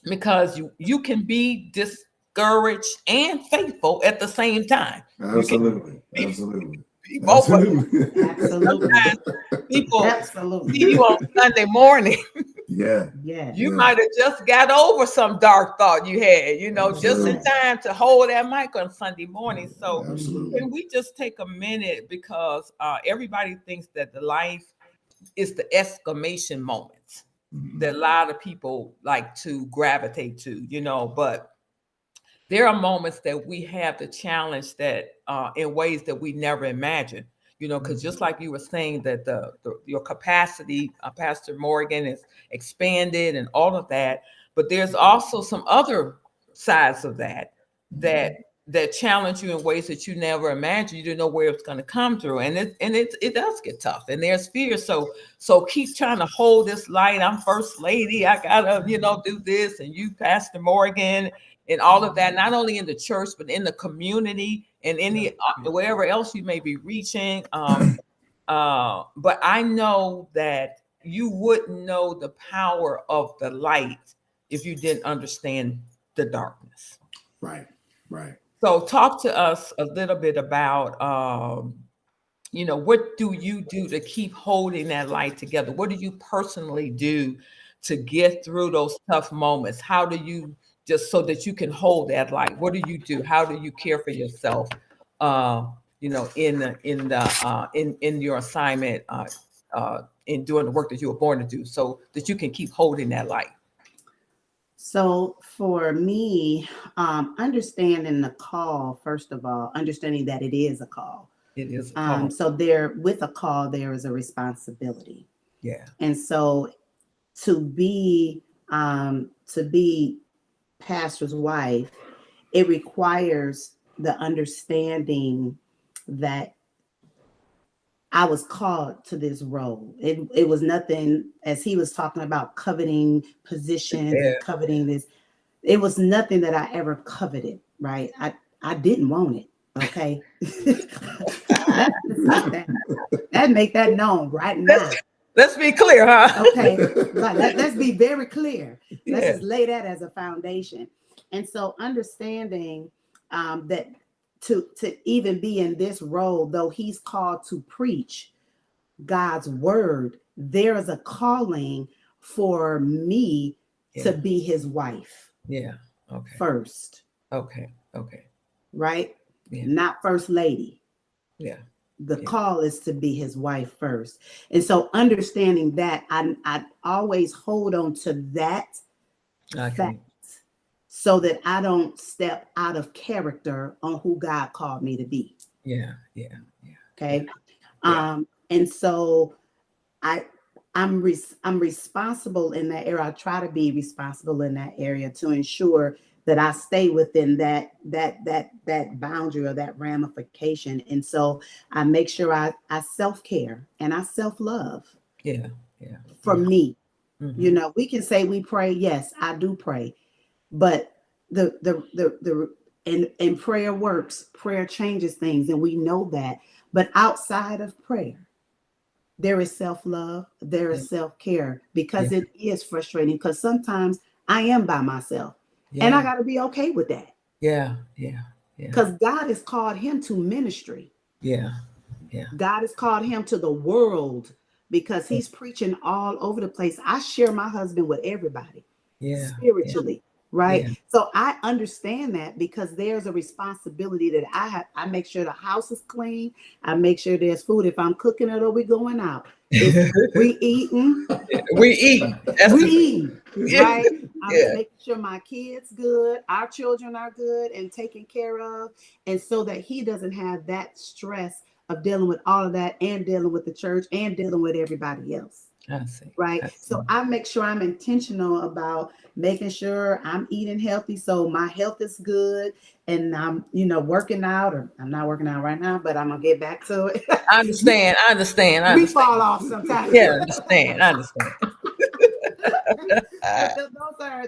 because you can be discouraged and faithful at the same time. Absolutely. Both of them. Sometimes people see you on Sunday morning. You might have just got over some dark thought you had, just in time to hold that mic on Sunday morning. So can we just take a minute, because everybody thinks that the life is the exclamation moments that a lot of people like to gravitate to, but there are moments that we have to challenge that in ways that we never imagined, because just like you were saying that your capacity, Pastor Morgan, is expanded and all of that, but there's also some other sides of that challenge you in ways that you never imagined. You didn't know where it's going to come through, and it does get tough, and there's fear. So keep trying to hold this light. I'm first lady. I gotta do this, and you, Pastor Morgan, and all of that, not only in the church, but in the community and wherever else you may be reaching. But I know that you wouldn't know the power of the light if you didn't understand the darkness. Right. So talk to us a little bit about, what do you do to keep holding that light together? What do you personally do to get through those tough moments? How do you, just so that you can hold that light? What do you do? How do you care for yourself, in your assignment, in doing the work that you were born to do, so that you can keep holding that light? So for me, understanding the call, first of all, understanding that it is a call. It is a call. So with a call, there is a responsibility. Yeah. And so to be pastor's wife, it requires the understanding that I was called to this role. It was nothing, as he was talking about coveting positions and coveting this. It was nothing that I ever coveted, right? I didn't want it. Okay. that make that known right now. Let's be clear, huh? Okay. Let's be very clear. Let's just lay that as a foundation. And so understanding that to even be in this role, though he's called to preach God's word, there is a calling for me to be his wife. Yeah. Okay. First. Okay. Okay. Right? Yeah. Not first lady. Yeah. The call is to be his wife first. And so understanding that, I always hold on to that fact so that I don't step out of character on who God called me to be. Yeah. Yeah. Yeah. Okay. Yeah. And so I'm responsible in that area. I try to be responsible in that area to ensure that I stay within that boundary or that ramification. And so I make sure I self-care and I self-love. Yeah. Yeah. For me. Mm-hmm. You know, we can say we pray. Yes, I do pray. But and prayer works. Prayer changes things, and we know that. But outside of prayer, there is self-love, there is self-care, because it is frustrating, because sometimes I am by myself and I got to be okay with that. Yeah. Yeah. Yeah. Because God has called him to ministry. Yeah. Yeah. God has called him to the world because he's preaching all over the place. I share my husband with everybody spiritually. Right. Yeah. So I understand that, because there's a responsibility that I have. I make sure the house is clean. I make sure there's food. If I'm cooking it or we going out, if we eating. We eating. We eating. Right. I'm making sure my kids good. Our children are good and taken care of. And so that he doesn't have that stress of dealing with all of that and dealing with the church and dealing with everybody else. I see. Right. I see. So I make sure I'm intentional about making sure I'm eating healthy, so my health is good, and I'm, working out, or I'm not working out right now, but I'm gonna get back to it. I understand. We fall off sometimes. Yeah, I understand.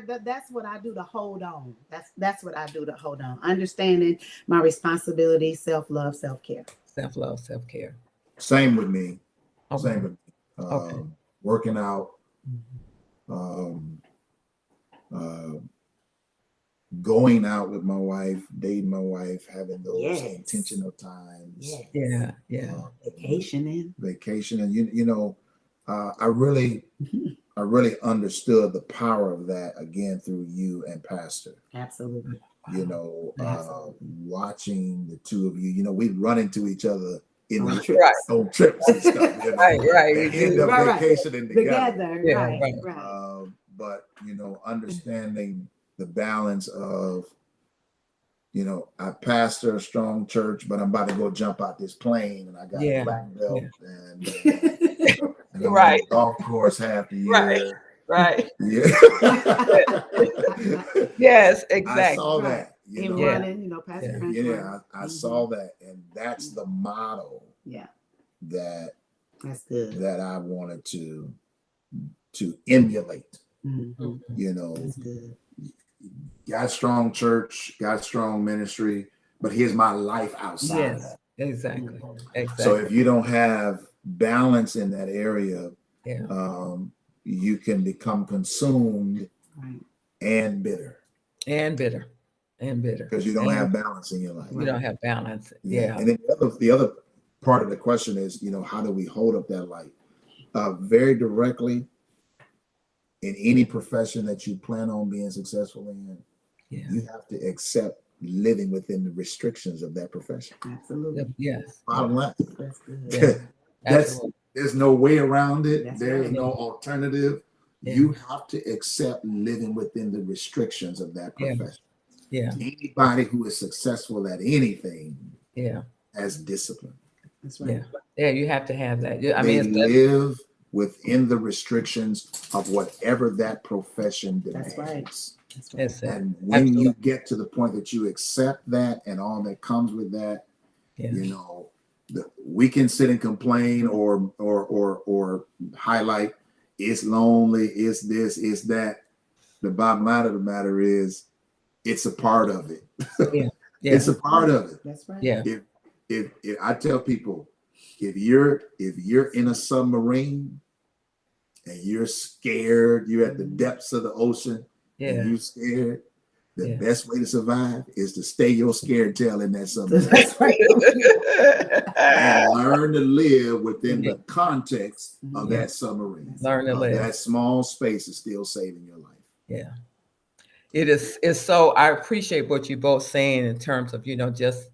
But that's what I do to hold on. That's what I do to hold on. Understanding my responsibility, self-love, self-care. Self-love, self-care. Same with me. Okay. Same with me. Working out, going out with my wife, dating my wife, having those intentional times. Yeah. Vacationing. I really understood the power of that, again, through you and Pastor. Absolutely. Watching the two of you, we'd run into each other on trips and stuff. Right. And end up vacationing together. Yeah, right. But understanding the balance of, I pastor a strong church, but I'm about to go jump out this plane, and I got a black belt, and I'm on the golf course half the year. Right. Yeah. Yes, exactly. I saw that. Running, Pastor. I saw that, and that's the model. Yeah. That's good. That I wanted to emulate. Mm-hmm. That's good. Got strong church, got strong ministry, but here's my life outside of that. Exactly. So if you don't have balance in that area, you can become consumed and bitter. Because you don't have balance in your life. You don't have balance. Yeah. And then the other part of the question is, how do we hold up that light? Very directly, in any profession that you plan on being successful in, you have to accept living within the restrictions of that profession. Absolutely. Yes. Bottom line. That's good. There's no way around it. There's no alternative. You have to accept living within the restrictions of that profession. Yeah. Anybody who is successful at anything has discipline. That's right. Yeah, you have to have that. They live within the restrictions of whatever that profession demands. That's right. And when you get to the point that you accept that and all that comes with that, we can sit and complain or highlight it's lonely, it's this, it's that. The bottom line of the matter is it's a part of it. It's a part of it. That's right. Yeah. If I tell people, if you're in a submarine and you're scared, you're at the depths of the ocean and you're scared, The best way to survive is to stay your scared tail in that submarine. That's right. And learn to live within the context of that submarine. Learn to live. That small space is still saving your life. Yeah. It's so, I appreciate what you both saying in terms of, just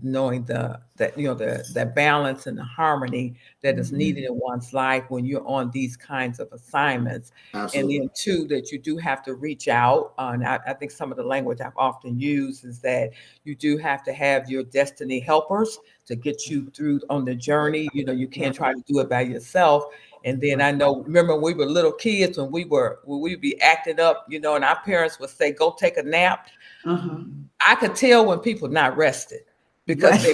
knowing that balance and the harmony that is needed in one's life when you're on these kinds of assignments. Absolutely. And then two, that you do have to reach out. And I think some of the language I've often used is that you do have to have your destiny helpers to get you through on the journey. You can't try to do it by yourself. And then I know, remember when we were little kids, when we'd be acting up, and our parents would say, go take a nap. I could tell when people not rested because they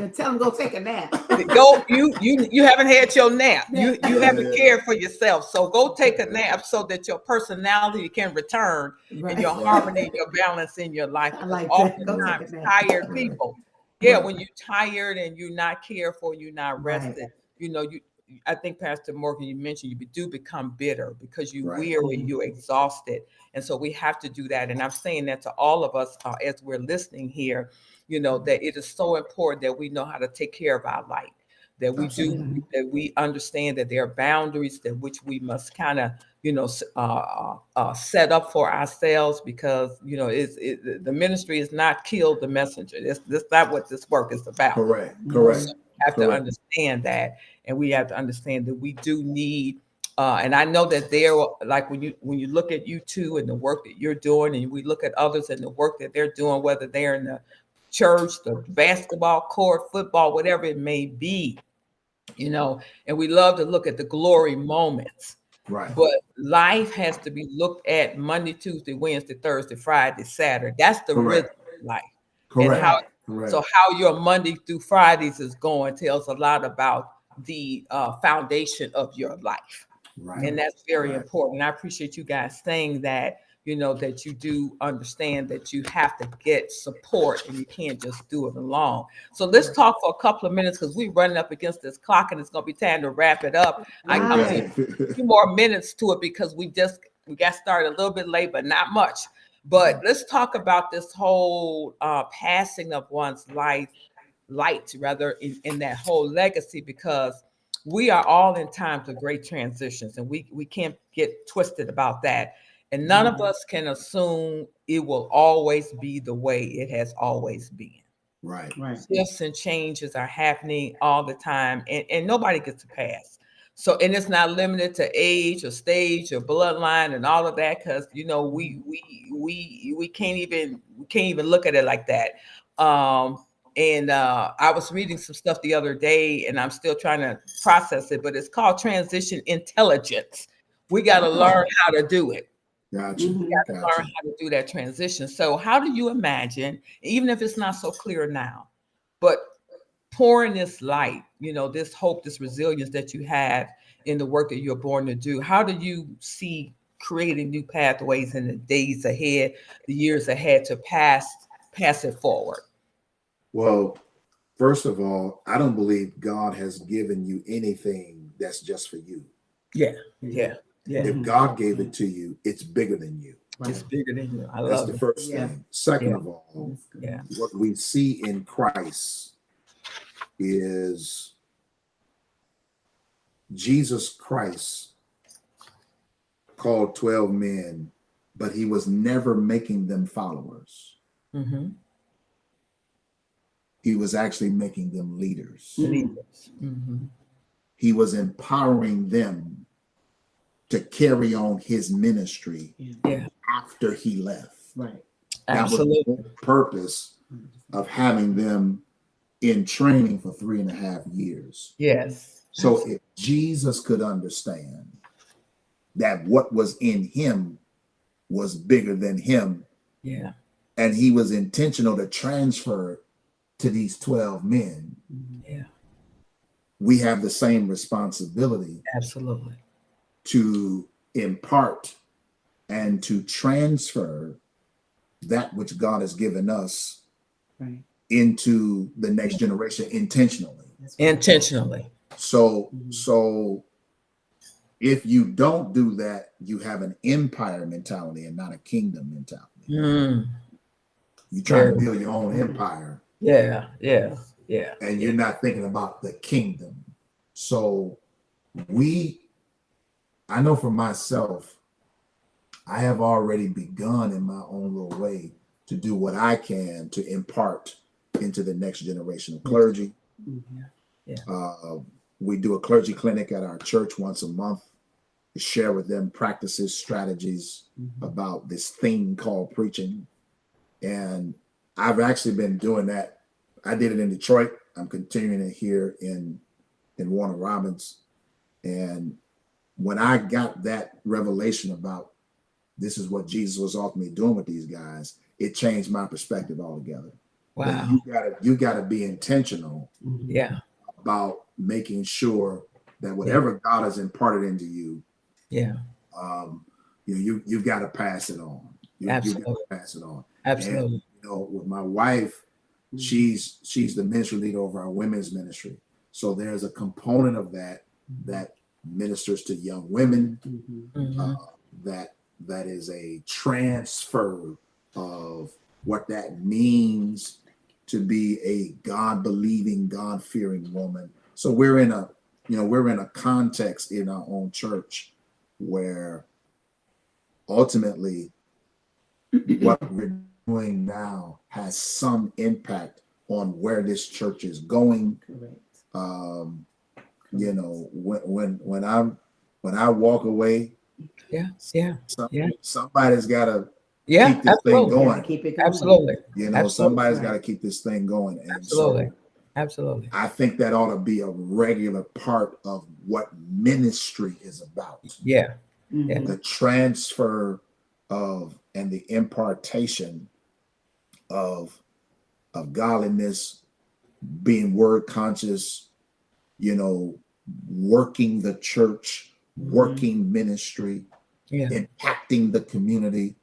tell them go take a nap. You haven't had your nap. You haven't cared for yourself. So go take a nap so that your personality can return and your harmony, your balance in your life. I like oftentimes tired people. Yeah, when you're tired and you're not cared for, you're not rested, I think Pastor Morgan, you mentioned you do become bitter because you're weary, you're exhausted. And so we have to do that. And I'm saying that to all of us as we're listening here, that it is so important that we know how to take care of our light, that we that we understand that there are boundaries that which we must kind of, set up for ourselves because, the ministry is not kill the messenger. That's not what this work is about. Correct. So we have to understand that. And we have to understand that we do need, and I know that there, like when you look at you two and the work that you're doing, and we look at others and the work that they're doing, whether they're in the church, the basketball court, football, whatever it may be, and we love to look at the glory moments. Right. But life has to be looked at Monday, Tuesday, Wednesday, Thursday, Friday, Saturday. That's the rhythm of life. Correct. So how your Monday through Fridays is going tells a lot about the foundation of your life. Right. And that's very important. And I appreciate you guys saying that, that you do understand that you have to get support and you can't just do it alone. So let's talk for a couple of minutes because we're running up against this clock and it's going to be time to wrap it up. I'm going to a few more minutes to it because we got started a little bit late, but not much. But let's talk about this whole passing of one's light rather in that whole legacy, because we are all in times of great transitions and we can't get twisted about that. And none of us can assume it will always be the way it has always been. Right. Shifts and changes are happening all the time and nobody gets a pass. So, and it's not limited to age or stage or bloodline and all of that, because we can't even look at it like that. And I was reading some stuff the other day, and I'm still trying to process it, but it's called transition intelligence. We got to learn how to do it. Gotcha. We got to learn how to do that transition. So, how do you imagine, even if it's not so clear now, but pouring this light, this hope, this resilience that you have in the work that you're born to do, how do you see creating new pathways in the days ahead, the years ahead to pass it forward? Well, first of all, I don't believe God has given you anything that's just for you. Yeah. If God gave it to you, it's bigger than you. It's bigger than you. That's the first thing. Second of all, what we see in Christ is Jesus Christ called 12 men, but he was never making them followers. He was actually making them leaders. He was empowering them to carry on his ministry after he left. Right. Absolutely. That was the purpose of having them in training for 3.5 years. Yes. So if Jesus could understand that what was in him was bigger than him, and he was intentional to transfer to these 12 men, we have the same responsibility. Absolutely. To impart and to transfer that which God has given us into the next generation intentionally. Intentionally. So if you don't do that, you have an empire mentality and not a kingdom mentality. Mm. You're trying to build your own empire. Yeah. And you're not thinking about the kingdom. So I know for myself, I have already begun in my own little way to do what I can to impart into the next generation of clergy. We do a clergy clinic at our church once a month to share with them practices, strategies about this thing called preaching. And I've actually been doing that. I did it in Detroit. I'm continuing it here in Warner Robins. And when I got that revelation about this is what Jesus was ultimately doing with these guys, it changed my perspective altogether. Wow. You gotta be intentional about making sure that whatever God has imparted into you, you've got to pass it on. You've got to pass it on. Absolutely. And, with my wife, she's the ministry leader over our women's ministry. So there's a component of that ministers to young women, that is a transfer of what that means to be a God-believing, God-fearing woman. So we're in a context in our own church where ultimately what we're doing now has some impact on where this church is going. Correct. When I walk away, somebody's got to keep this thing going. Keep it going. Absolutely. Somebody's got to keep this thing going. And Absolutely. I think that ought to be a regular part of what ministry is about. The transfer of and the impartation of godliness, being word conscious, working the church, working ministry, impacting the community.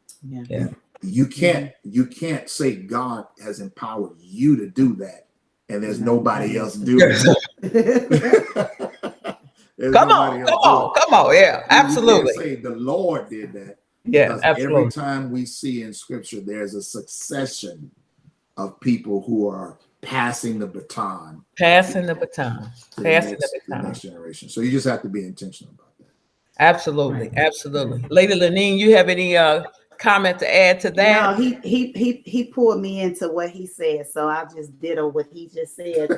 You can't say God has empowered you to do that and there's nobody else doing it. Come on. Yeah, absolutely. You can't say the Lord did that. Yeah, absolutely. Every time we see in scripture, there's a succession of people who are passing the baton. Passing the baton. To the next generation. So you just have to be intentional about that. Absolutely. Lady Lenine, you have any comment to add to that? No, he pulled me into what he said, so I just ditto what he just said.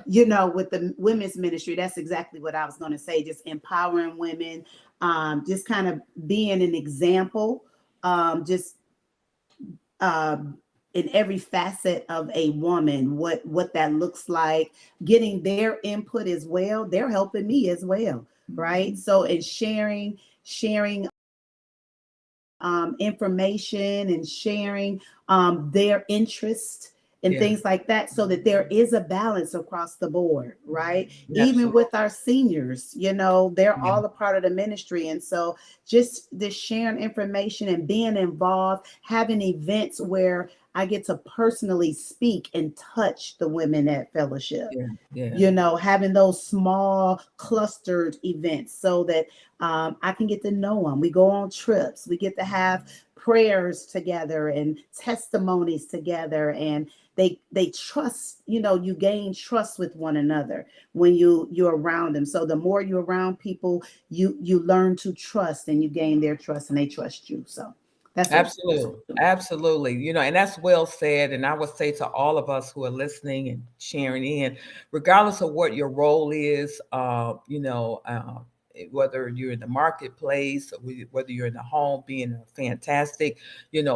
With the women's ministry, that's exactly what I was going to say. Just empowering women, just kind of being an example, in every facet of a woman, what that looks like, getting their input as well. They're helping me as well, right? So in sharing information and sharing their interest and things like that, so that there is a balance across the board, right? Even with our seniors, they're all a part of the ministry. And so just this sharing information and being involved, having events where I get to personally speak and touch the women at fellowship, having those small clustered events so that I can get to know them. We go on trips, we get to have prayers together and testimonies together, and they trust, you gain trust with one another when you're around them. So the more you're around people, you learn to trust, and you gain their trust and they trust you. So that's absolutely. And that's well said. And I would say to all of us who are listening and sharing in, regardless of what your role is, whether you're in the marketplace, or whether you're in the home, being a fantastic,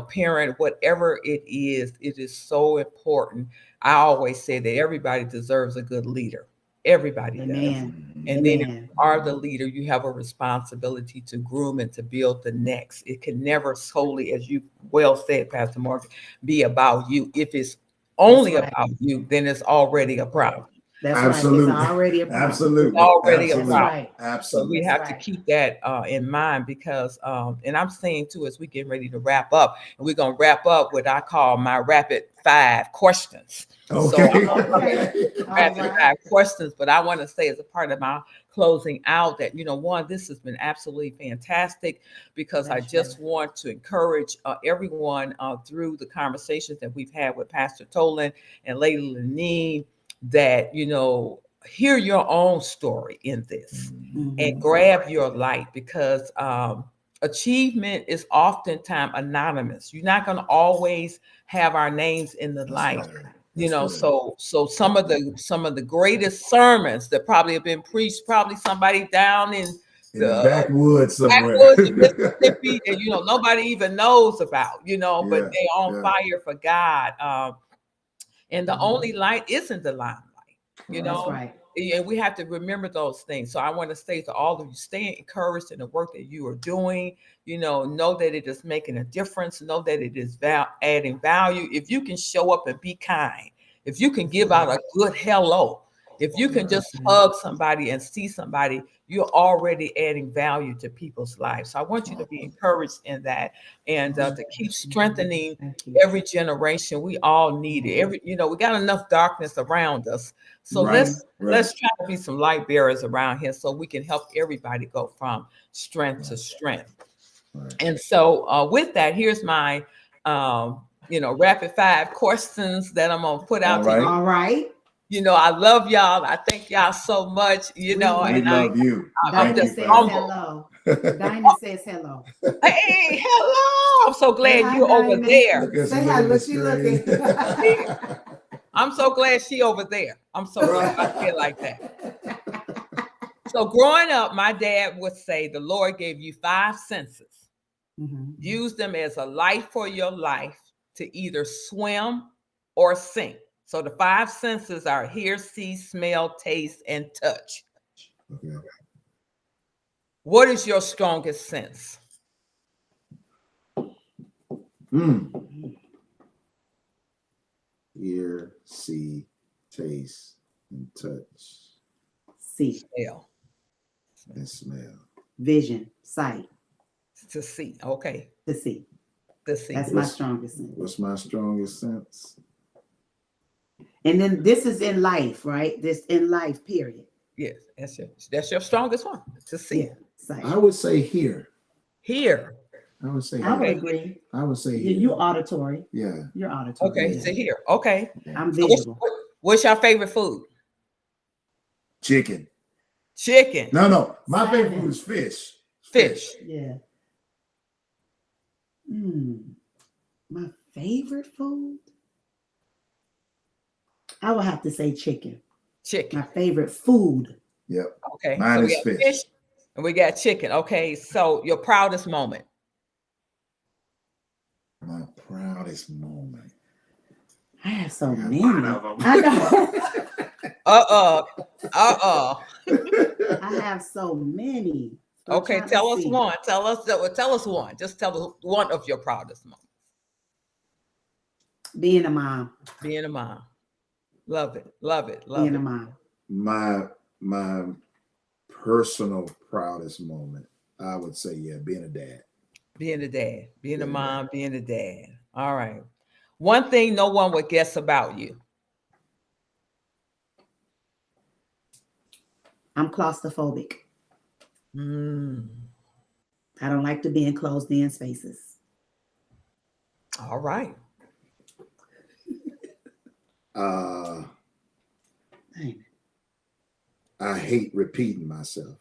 parent, whatever it is so important. I always say that everybody deserves a good leader. Everybody does. And then if you are the leader, you have a responsibility to groom and to build the next. It can never solely, as you well said, Pastor Mark, be about you. If it's only about you, then it's already a problem. That's Absolutely. right. It's already a problem. Absolutely. It's already a That's problem. right. So Absolutely. we That's have to right. keep that in mind because, and I'm saying too, as we get ready to wrap up, and we're going to wrap up what I call my rapid 5 questions. Okay. So Okay. All rapid right. 5 questions, but I want to say as a part of my closing out that, one, this has been absolutely fantastic because I That's just right. want to encourage everyone through the conversations that we've had with Pastor Tolan and Lady Lenine that, hear your own story in this and Mhm. grab your light because achievement is oftentimes anonymous. You're not going to always have our names in the That's light. right. That's right. So some of the greatest sermons that probably have been preached, probably somebody down in In the the backwoods somewhere. backwoods of Mississippi that nobody even knows about, but Yeah, they're on yeah. fire for God. And the only light isn't the limelight, Right. That's right. and we have to remember those things. So I want to say to all of you, stay encouraged in the work that you are doing. Know that it is making a difference. Know that it is adding value. If you can show up and be kind, if you can give out a good hello, if you can just hug somebody and see somebody, you're already adding value to people's lives. So I want you to be encouraged in that and to keep strengthening Thank you. every generation. We all need it. We got enough darkness around us. So Right, let's try to be some light bearers around here so we can help everybody go from strength to strength. Right. And so with that, here's my rapid 5 questions that I'm gonna put out All to right. you. All right. I love y'all. I thank y'all so much. We and love you. I'm Dinah just says humble. hello. Dinah says hello. Hey, hello. I'm so glad Hi, you're over Dinah. there. Look at Say some hi. of the Look, she looking. screen. I'm so glad she over there. I'm so glad I feel like that. So growing up, my dad would say the Lord gave you 5 senses. Mhm. Use them as a light for your life to either swim or sink. So the 5 senses are hear, see, smell, taste, and touch. Okay. What is your strongest sense? Hear, see, taste, and touch, See, Smell. and smell. vision, sight, To see. Okay. to see. To see. That's my strongest sense. What's my strongest sense? And then this is in life, right? This in life, period. Yes, that's your strongest one. To see. Yeah, sight. I would say hear. Hear. I would say I would hear. agree. I would say You, hear. you auditory. Yeah. You're auditory. Okay, Yeah. so hear. Okay. I'm So visual. what's your favorite food? Chicken. Chicken. No. My favorite Salmon. food is fish. Fish. Yeah. My favorite food? I would have to say chicken. Chicken. My favorite food. Yep. Okay. Mine so we is got fish. and we got chicken. Okay. So your proudest moment. My proudest moment. I have so I got many. 5 of 'em. I know. I have so many. I'm Okay. trying to Tell us see. one. Tell us one. Just tell us one of your proudest moments. Being a mom. Being a mom. Love it. Love it. Love Being it. a mom. My personal proudest moment, I would say, being a dad. Being a dad. Being a Yeah. mom. Being a dad. All right. One thing no one would guess about you. I'm claustrophobic. I don't like to be in closed in spaces. All right. Dang. I hate repeating myself.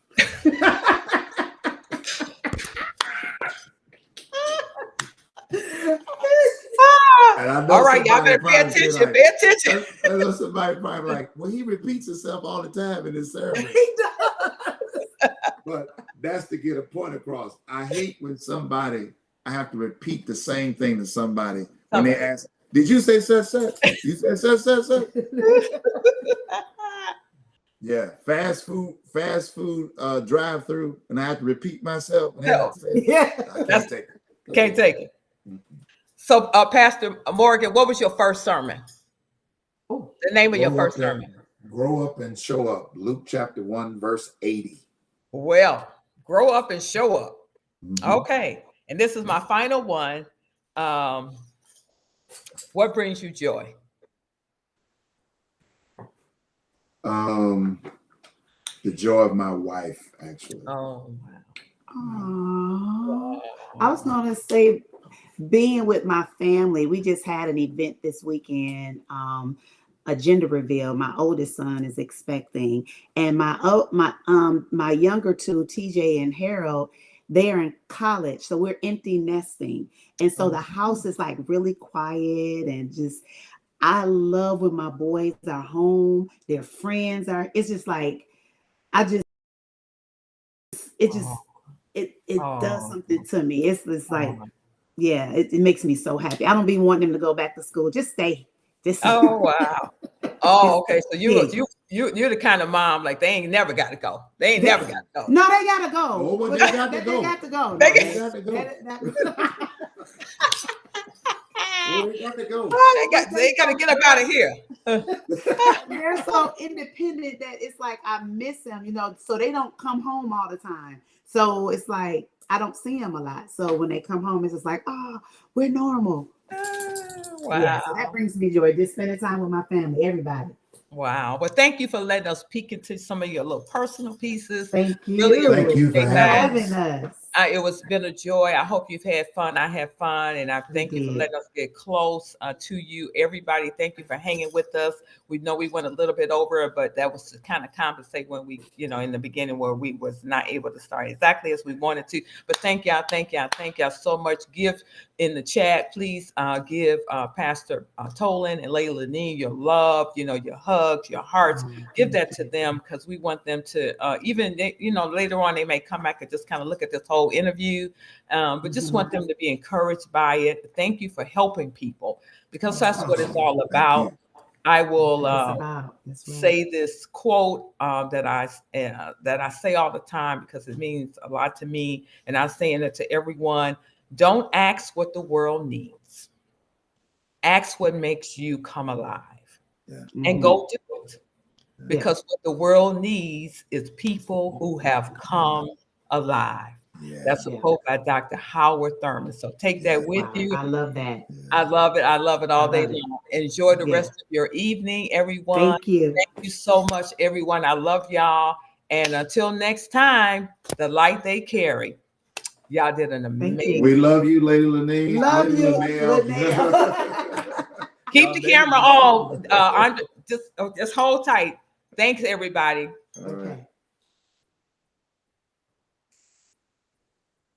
And I know All right, y'all better pay somebody probably attention. like- Pay attention. I know somebody probably like, well, he repeats himself all the time in his sermon. He does. But that's to get a point across. I hate when I have to repeat the same thing to somebody when they ask, did you say such? You said such? Yeah, fast food drive through, and I have to repeat myself. No. Yeah. I can't take it. Can't take it. So, Pastor Morgan, what was your first sermon? Oh, The name of your Roll first up that- sermon? grow up and show up. Luke chapter 1, verse 80. Well, grow up and show up. Mhm. Okay. And this is my final one. What brings you joy? The joy of my wife, actually. Oh, Aww. wow. I was gonna say being with my family. We just had an event this weekend, a gender reveal. My oldest son is expecting, and my younger two, TJ and Harold, they're in college, so we're empty nesting, and so the house is like really quiet and just. I love when my boys are home, their friends are. It's just like I just it just Oh, it does oh, something to me. It's like oh. yeah, it makes me so happy. I don't be wanting them to go back to school. Just stay. Just Oh, wow. Oh, just okay. So stay. you're the kind of mom like they ain't never got to go. They ain't They- never got to go. no, they gotta go. Oh, but But they got to they go. got to go. They No, got- They got to go. that- Oh, they got to go. Oh, they got to get up out of here. they're so independent that it's like I miss them, so they don't come home all the time. So it's like I don't see them a lot. So when they come home, it's just like, oh, we're normal. Wow. Yeah, so that brings me joy. Just spending time with my family, everybody. Wow. Well, thank you for letting us peek into some of your little personal pieces. Thank you. Really Thank you for appreciate having that. having us. It was been a joy. I hope you've had fun. I had fun, and I thank you for did. letting us get close to you. Everybody, thank you for hanging with us. We know we went a little bit over, but that was to kind of compensate when we, in the beginning where we was not able to start exactly as we wanted to. But thank y'all so much. Give in the chat, please. Give Pastor Tolan and Layla Nee your love, your hugs, your hearts. Give that to them because we want them to even later on they may come back and just kind of look at this whole interview, but just want them to be encouraged by it. Thank you for helping people because that's what it's all Thank about. you. I will That's right. say this quote that I say all the time because it means a lot to me, and I'm saying it to everyone. Don't ask what the world needs. Ask what makes you come alive, Yeah. and go do it. Yeah. Because what the world needs is people who have come alive. Yeah. That's a Yeah. quote by Dr. Howard Thurman. So take that with Wow, you. I love that. I love it. I love it all day love it. long. Enjoy the Yeah. rest of your evening, everyone. Thank you. Thank you so much, everyone. I love y'all. And until next time, the light they carry. Y'all did an Thank amazing. you. We love you, Lady Lanique. Love Lady you, Linnell. Linnell. Keep Y'all the made camera it. on. Just hold tight. Thanks, everybody. All right. Okay.